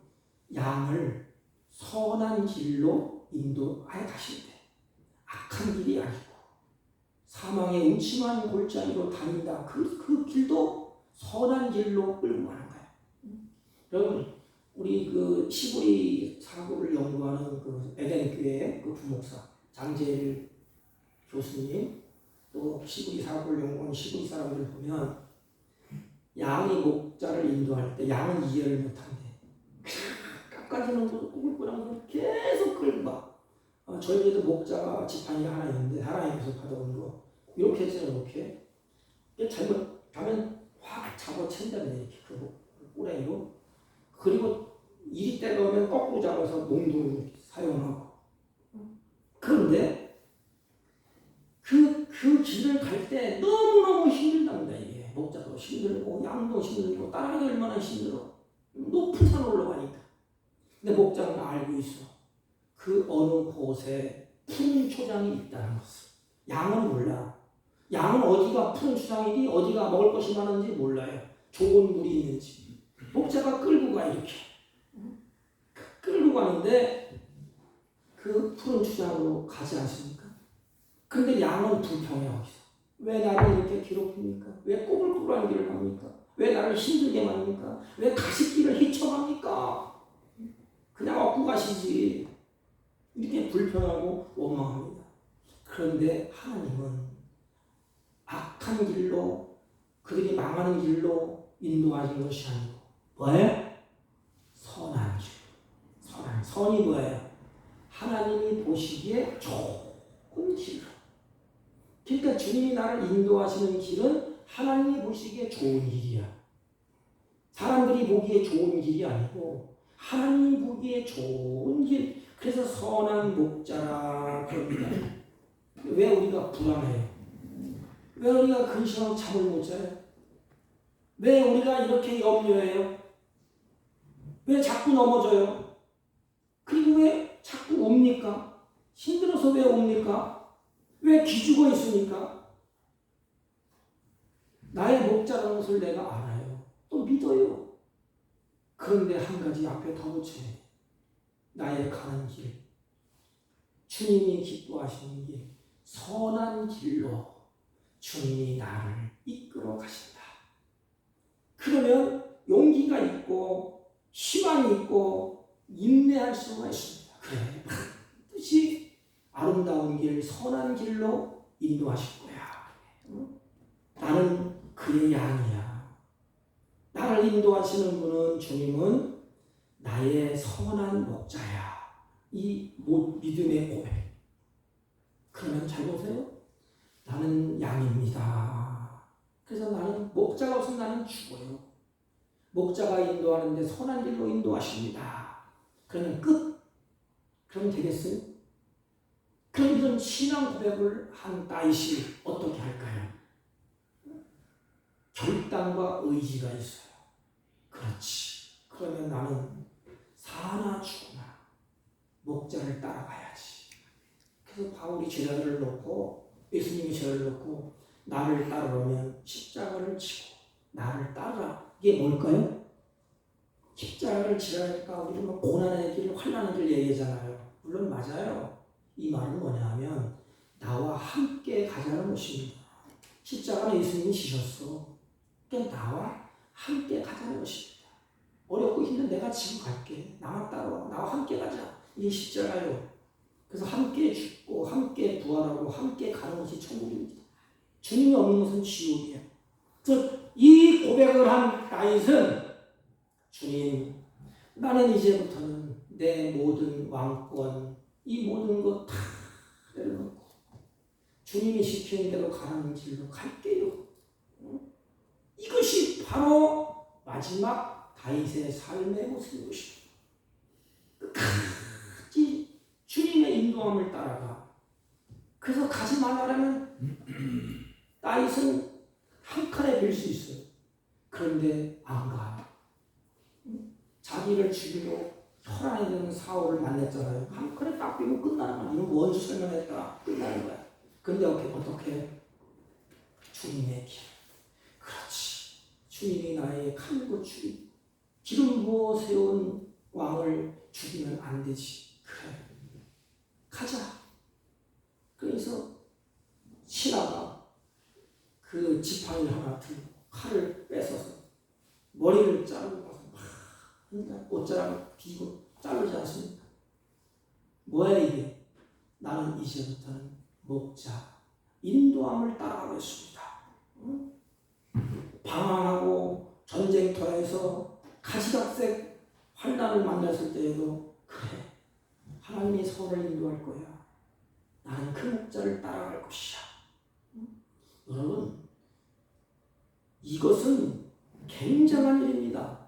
양을 선한 길로 인도하여 가신대. 악한 길이 아니고 사망의 음침한 골짜기로 다닌다. 그 길도 선한 길로 끌고 가는 거예요. 여러분, 우리 그 시부리 사고를 연구하는 그 에덴 교회 그 부목사 장재일 교수님 또 시부리 사고를 연구하는 시부리 사람들 보면 양이 목자를 인도할 때 양은 이해를 못한대. 깎아주는 거 꾸불꾸불하면서 계속 끌고 가. 저희에도 목자가 지팡이가 하나 있는데 하나님께서 받아온 거 이렇게 했잖아요. 이렇게 잘못하면 확 잡아챈다면 이렇게 그 꼬레이로. 그리고 이리 때가 오면 거꾸로 잡아서 몽둥이로 사용하고. 그런데 그 길을 갈 때 너무너무 힘들답니다. 이게 목자도 힘들고 양도 힘들고 따라가기 얼마나 힘들어. 높은 산 올라가니까. 근데 목자는 알고 있어. 그 어느 곳에 푸른 초장이 있다는 것을. 양은 몰라. 양은 어디가 푸른 초장이니 어디가 먹을 것이 많은지 몰라요. 좋은 물이 있는지. 목자가 끌고 가 이렇게. 가운데 그 푸른 추장으로 가지 않습니까? 그런데 양은 불평해요. 왜 나를 이렇게 괴롭힙니까? 왜 꼬불꼬불한 길을 갑니까? 왜 나를 힘들게 만듭니까? 왜 가시길을 헤쳐갑니까? 그냥 얻고 가시지. 이렇게 불평하고 원망합니다. 그런데 하나님은 악한 길로, 그들이 망하는 길로 인도하는 것이 아니고 뭐예요? 선한 길. 선이 뭐예요? 하나님이 보시기에 좋은 길로. 그러니까 주님이 나를 인도하시는 길은 하나님이 보시기에 좋은 길이야. 사람들이 보기에 좋은 길이 아니고 하나님이 보기에 좋은 길. 그래서 선한 목자라 그럽니다. 왜 우리가 불안해요? 왜 우리가 근심하고 잠을 못 자요? 왜 우리가 이렇게 염려해요? 왜 자꾸 넘어져요? 그리고 왜 자꾸 옵니까? 힘들어서 왜 옵니까? 왜 기죽어 있습니까? 나의 목자라는 것을 내가 알아요. 또 믿어요. 그런데 한 가지 앞에 더 붙여요. 나의 가는 길, 주님이 기뻐하시는 길, 선한 길로 주님이 나를 이끌어 가신다. 그러면 용기가 있고 희망이 있고 인내할 수가 있습니다. 그래, 반드시 아름다운 길, 선한 길로 인도하실 거야. 나는 그의 양이야. 나를 인도하시는 분은 주님은 나의 선한 목자야. 이 믿음의 고백. 그러면 잘 보세요. 나는 양입니다. 그래서 나는 목자가 없으면 나는 죽어요. 목자가 인도하는데 선한 길로 인도하십니다. 그러면 끝. 그러면 되겠어요? 그럼 이런 신앙 고백을 한 다윗이 어떻게 할까요? 결단과 의지가 있어요. 그렇지. 그러면 나는 사나 죽으나 목자를 따라가야지. 그래서 바울이 제자들을 놓고, 예수님이 제자들을 놓고 나를 따르려면 십자가를 지고 나를 따르라. 이게 뭘까요? 십자가를 지라니까 우리는 뭐 고난의 길, 환난의 길 얘기하잖아요. 물론 맞아요. 이 말은 뭐냐 하면 나와 함께 가자는 것입니다. 십자가는 예수님이 지셨어. 그러니까 나와 함께 가자는 것입니다. 어렵고 힘든 내가 지금 갈게. 나만 따라와. 나와 함께 가자. 이게 십자가예요. 그래서 함께 죽고 함께 부활하고 함께 가는 것이 천국입니다. 주님이 없는 것은 지옥이에요. 그래서 이 고백을 한 다윗은 주님, 나는 이제부터는 내 모든 왕권, 이 모든 것 다 내려놓고 주님이 시키는 대로 가는 길로 갈게요. 이것이 바로 마지막 다윗의 삶의 모습인 것입니다. 끝까지 주님의 인도함을 따라가. 그래서 가지 말라면 다윗은 한 칼에 빌 수 있어요. 그런데 안 가. 자기를 죽이고 혈안에 있는 사울을 만났잖아요. 한 칼에 딱 빌면 끝나는 거야. 이건 원수 설명했다. 끝나는 거야. 근데 어떻게? 주님의 길. 그렇지. 주님이 나의 칼고 죽이. 기름 부어 세운 왕을 죽이면 안 되지. 그래. 가자. 그래서 신하가 그 지팡이를 하나 들고 칼을 뺏어서 머리를 자르고 가서 막 옷자락 비고 자르지 않습니까? 뭐야 이게? 나는 이제부터는 목자, 인도함을 따라가겠습니다. 방황하고 전쟁터에서 가시각색 환난을 만났을 때에도 그래, 하나님이 서를 인도할 거야. 나는 그 목자를 따라갈 것이야. 여러분, 이것은 굉장한 일입니다.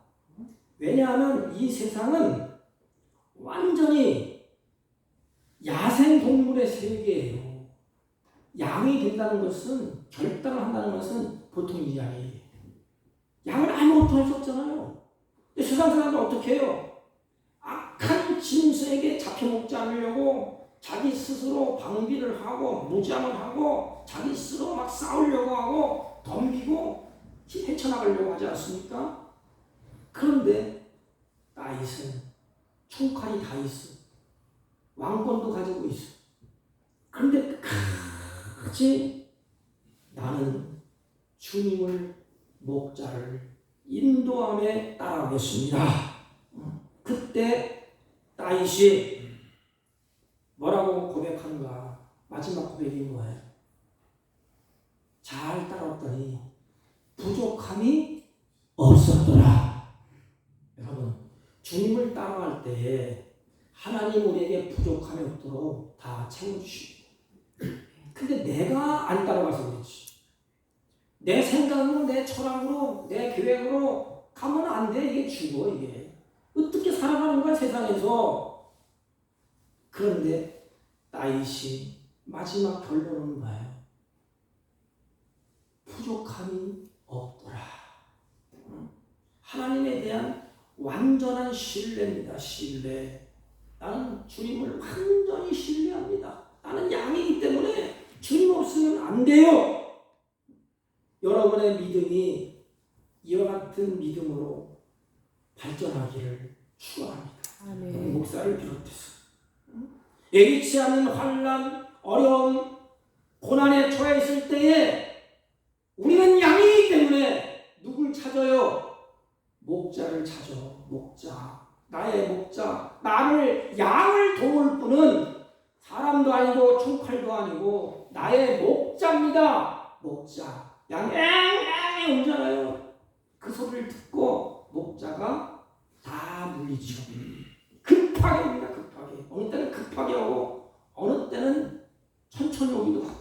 왜냐하면 이 세상은 완전히 야생동물의 세계예요. 양이 된다는 것은, 결단을 한다는 것은 보통 일이 아니에요. 양은 아무것도 할 수 없잖아요. 근데 세상 사람들 어떻게 해요? 악한 짐승에게 잡혀먹지 않으려고 자기 스스로 방비를 하고 무장을 하고 자기 스스로 막 싸우려고 하고 덤비고 헤쳐나가려고 하지 않습니까? 그런데 다윗은 총칼이 다 있어. 왕권도 가지고 있어. 그런데 끝까지 나는 주님을 목자를 인도함에 따라오겠습니다. 그때 다윗이 뭐라고 고백하는가? 마지막 고백이 뭐예요? 잘 따라왔더니 부족함이 없었더라. 여러분, 주님을 따라갈 때에 하나님 우리에게 부족함이 없도록 다 채워주십니다. 근데 내가 안 따라가서 그렇지. 내 생각으로, 내 철학으로, 내 계획으로 가면 안 돼. 이게 죽어, 이게. 어떻게 살아가는 거야, 세상에서. 그런데 다윗이 마지막 결론은 뭐예요? 부족함이 없더라. 하나님에 대한 완전한 신뢰입니다. 신뢰. 나는 주님을 완전히 신뢰합니다. 나는 양이기 때문에 주님 없으면 안 돼요. 여러분의 믿음이 이와 같은 믿음으로 발전하기를 축원합니다. 아멘. 목사를 비롯해서 예기치 않은 환난, 어려움, 고난에 처해 있을 때에 우리는 양이기 때문에 누굴 찾아요? 목자를 찾아. 목자. 나의 목자. 나를 양을 도울 분은 사람도 아니고 총칼도 아니고 나의 목자입니다. 목자. 양이 앵앵 울잖아요. 그 소리를 듣고 목자가 다 물리치고 급하게 옵니다. 급하게. 어느 때는 급하게 오고 어느 때는 천천히 오기도 하고.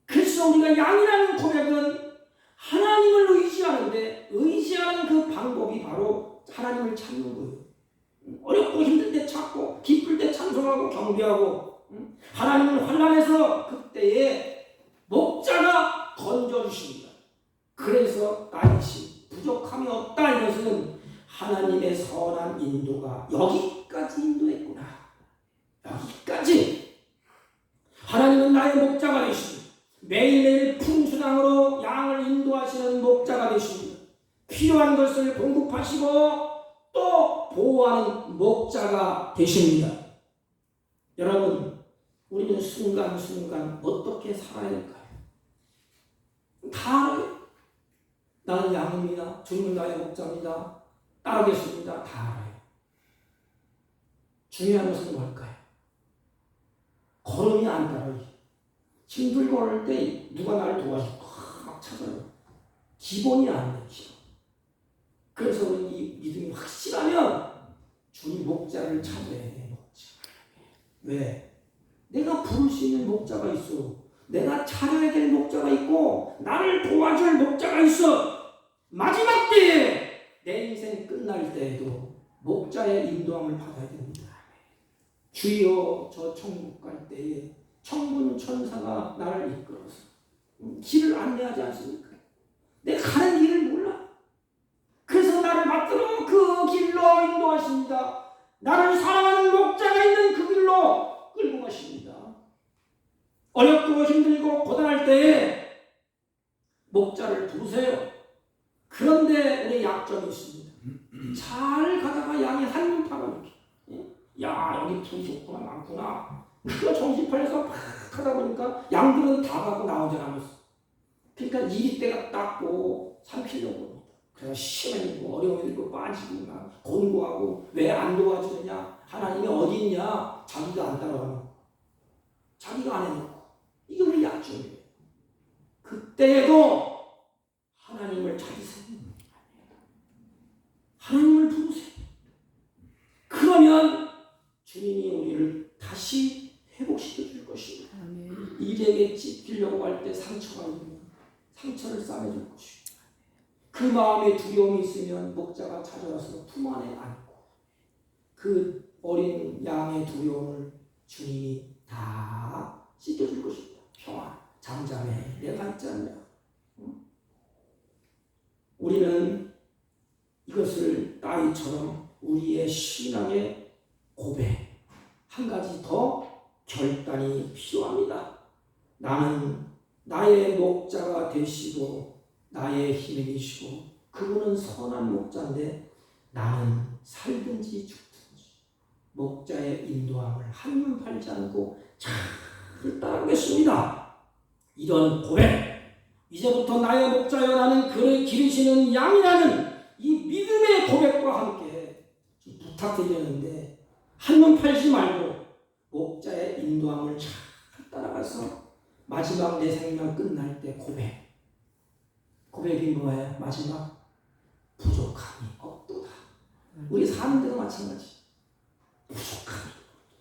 그래서 우리가 양이라는 고백은 하나님을 의지하는데 의지하는 그 방법이 바로 하나님을 찾는 거예요. 어렵고 힘들 때 찾고 기쁠 때 찬송하고 경배하고 하나님을 환난해서 그때에 목자가 건져주십니다. 그래서 다윗이 부족함이 없다 이것은 하나님의 선한 인도가 여기까지 인도했구나. 여기까지. 하나님은 나의 목자가 되십니다. 매일매일 푸른 양을 인도하시는 목자가 되십니다. 필요한 것을 공급하시고 또 보호하는 목자가 되십니다. 여러분, 우리는 순간순간 어떻게 살아야 될까요? 다 알아요. 나는 양입니다. 주님은 나의 목자입니다. 따르겠습니다. 다 알아요. 중요한 것은 뭘까요? 걸음이 안 따라요. 힘들고 그럴 때 누가 나를 도와줄까 막 찾아요. 기본이 안 돼. 기본. 그래서 우리 이 믿음이 확실하면 주님 목자를 찾아야 돼. 목자. 왜? 내가 부를 수 있는 목자가 있어. 내가 차려야 될 목자가 있고 나를 도와줄 목자가 있어. 마지막 때에 내 인생 끝날 때에도 목자의 인도함을 받아야 됩니다. 주여 저 천국 갈 때에 천군 천사가 나를 이끌어서 길을 안내하지 않습니까? 내가 가는 길을 몰라. 그래서 나를 받들어 그 길로 인도하십니다. 나를 사랑하는 목자가 있는 그 길로 끌고 가십니다. 어렵고 힘들고 고단할 때에 목자를 부르세요. 그런데 우리 약점이 있습니다. 잘 가다가 양이 한눈 파고 이렇게 야 여기 풀이 좋구나 많구나. 그거 정신 팔려서 막 하다 보니까 양들은 다 가고 나오지 않았어. 그러니까 이리 때가 닦고 삼키려고 합니다. 그래서 시험이고 어려움이 들고 빠지고 막 곤고하고 왜 안 도와주느냐, 하나님이 어디 있냐, 자기가 안 따라가는, 자기가 안 해놓고. 이게 우리 약점이에요. 그때에도 하나님을 찾으세요. 하나님을 부르세요. 그러면 주님이 우리를 다시 회복시켜 줄 것입니다. 일에게 찢기려고 할 때 상처가 있으면 상처를 싸매줄 것입니다. 그 마음에 두려움이 있으면 목자가 찾아와서 품 안에 안고 그 어린 양의 두려움을 주님이 다 씻겨줄 것입니다. 평안, 잠잠해, 내가 있지 않냐. 우리는 이것을 다윗처럼 우리의 신앙의 고백 한 가지 더 결단이 필요합니다. 나는 나의 목자가 되시고 나의 힘이시고 그분은 선한 목자인데 나는 살든지 죽든지 목자의 인도함을 한눈 팔지 않고 잘 따르겠습니다. 이런 고백, 이제부터 나의 목자여 나는 그를 기르시는 양이라는 이 믿음의 고백과 함께 부탁드리는데, 한눈 팔지 말고 목자의 인도함을 잘 따라가서 마지막 내 생명 끝날 때 고백이 뭐예요? 마지막 부족함이 없도다. 우리 사는 데도 마찬가지. 부족함이.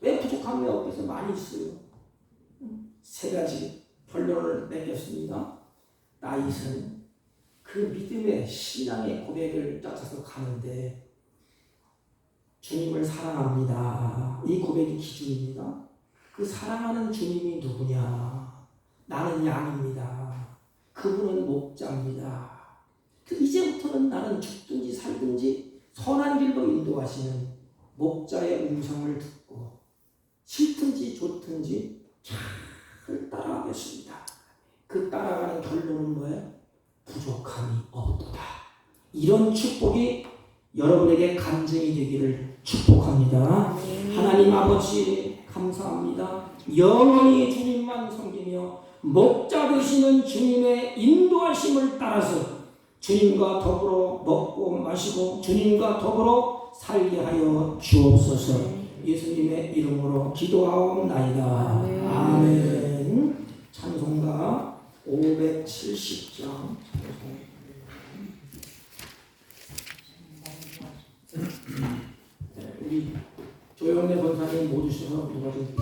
왜 부족함이 없겠어? 많이 있어요. 세 가지 결론을 맺겠습니다. 다윗은 그 믿음의 신앙의 고백을 쫓아서 가는데 주님을 사랑합니다. 이 고백이 기준입니다. 그 사랑하는 주님이 누구냐? 나는 양입니다. 그분은 목자입니다. 이제부터는 나는 죽든지 살든지 선한 길로 인도하시는 목자의 음성을 듣고 싫든지 좋든지 잘 따라가겠습니다. 그 따라가는 결론은 뭐예요? 부족함이 없도다. 이런 축복이 여러분에게 간증이 되기를 축복합니다. 하나님 아버지 감사합니다. 영원히 주님만 섬기며 목자 되시는 주님의 인도하심을 따라서 주님과 더불어 먹고 마시고 주님과 더불어 살게 하여 주옵소서. 예수님의 이름으로 기도하옵나이다. 아멘. 찬송가 570장. 우리 조영래 권사님 모두 주셔서 누가 좀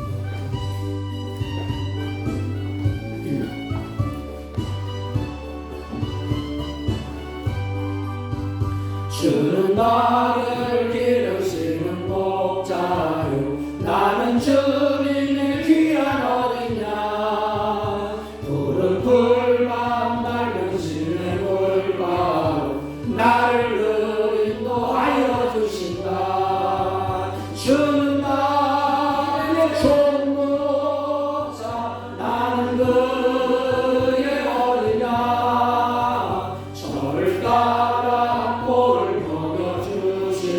주는 나를 기르시는 목자요 나는 주님의 귀한 어린 양 푸른 풀만 맑은 시내 물가로 나를 인도하여 주신다. 주는 나의 좋은 목자 나는 그의 어린 양 저를 따라 꼴을 먹여주시니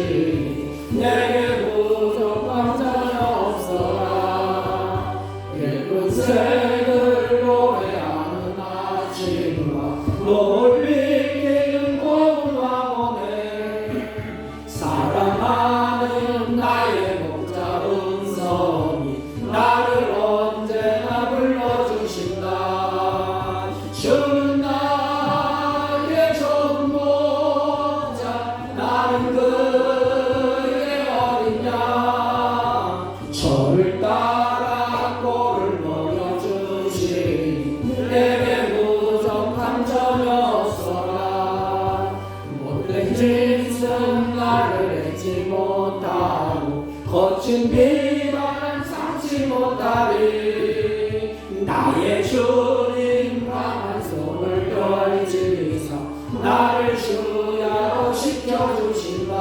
내게 부족함 전혀 없어라. 예쁜 새들 노래하는 아침과 멀리 깨는 고운 왕원에 사랑하는 나의 목자 음성이 나를 언제나 불러주신다. 주는 나의 좋은 목자 나는 그의 어린 양 저를 따라 꼴을 먹여주시니 내게 부족함 전혀 없어라. 못된 짓은 나를 잊지 못하고 거친 비방은 삼지 못하리. 나의 주님 강한 손을 펼치사 나를 주야로 지켜주신다.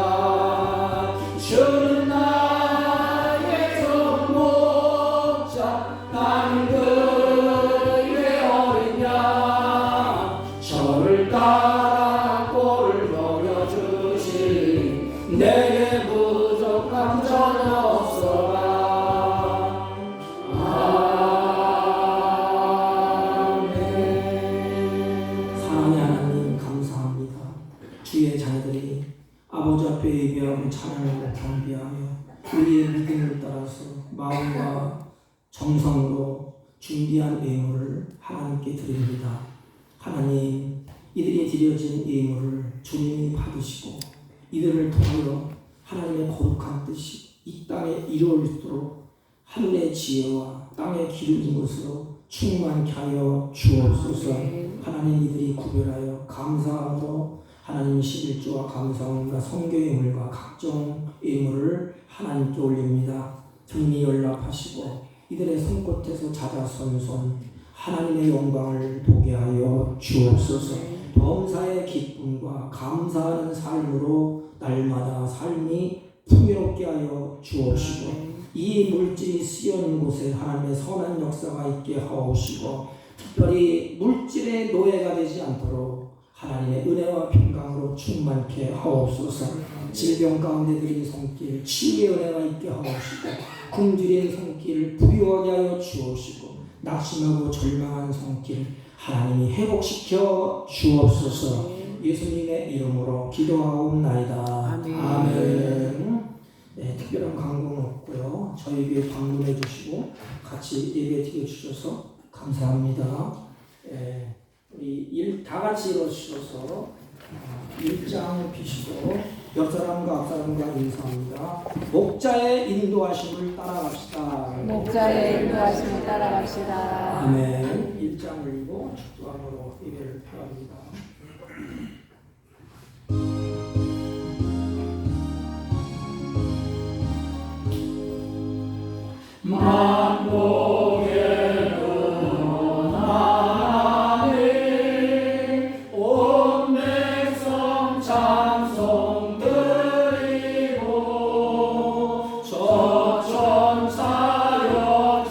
주는 나의 좋은 목자 나는 그의 어린 양 저를 따라 꼴을 먹여주시니 내게 부족함 전혀 없어라. 사랑의 하나님 감사합니다. 주의 자녀들이 아버지 앞에 예배하고 찬양하고 경배하며 우리의 믿음을 따라서 마음과 정성으로 준비한 예물을 하나님께 드립니다. 하나님, 이들이 드려진 예물을 주님이 받으시고 이들을 통하여 하나님의 거룩한 뜻이 이 땅에 이루어지도록 하늘의 지혜와 땅의 기름진 것으로 충만케 하여 주옵소서. 하나님, 이들이 구별하여 감사함으로 하나님 11조와 감사함과 성교의 예물과 각종 예물을 하나님께 올립니다. 등이 연락하시고 이들의 손끝에서 자자손손 하나님의 영광을 보게 하여 주옵소서. 범사의 기쁨과 감사하는 삶으로 날마다 삶이 풍요롭게 하여 주옵시고 이 물질이 쓰여는 곳에 하나님의 선한 역사가 있게 하옵시고 특별히 물질의 노예가 되지 않도록 하나님의 은혜와 평강으로 충만케 하옵소서. 질병 가운데 들인 손길 치유의 은혜가 있게 하옵시고 굶주린 손길 부유하게 하여 주옵시고 낙심하고 절망한 손길 하나님이 회복시켜 주옵소서. 예수님의 이름으로 기도하옵나이다. 아멘. 네, 특별한 광고는 없고요. 저희 교회 방문해 주시고 같이 예배 드려 주셔서 감사합니다. 우리 다 같이 일어서셔서 일장 비시고 옆 사람과 앞 사람과 인사합니다. 목자의 인도하심을 따라갑시다. 목자의 인도하심을 따라갑시다. 아멘. 일장 올리고 축도함으로 예배를 펴합니다. 만복의 하나님 온 백성 찬송 드리고 저천사여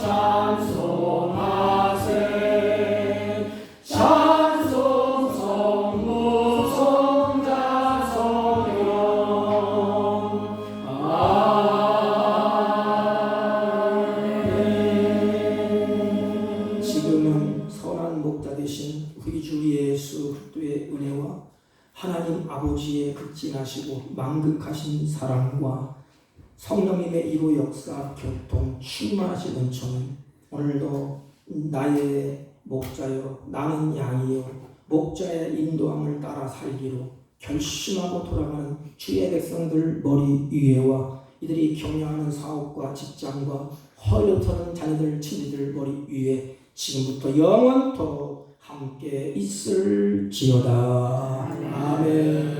찬송하세 찬송 성무 성자 성령 지금은 선한 목자 되신 우리 주 예수 그리스도의 은혜와 하나님 아버지의 극진하시고 만극하신 사랑과 성령님의 이루 역사 교통 충만하신 은총은 오늘도 나의 목자여 나는 양이여 목자의 인도함을 따라 살기로 결심하고 돌아가는 주의 백성들 머리 위에와 이들이 경영하는 사업과 직장과 헐려터는 자녀들 친지들 머리 위에 지금부터 영원토록 함께 있을지어다. 아멘.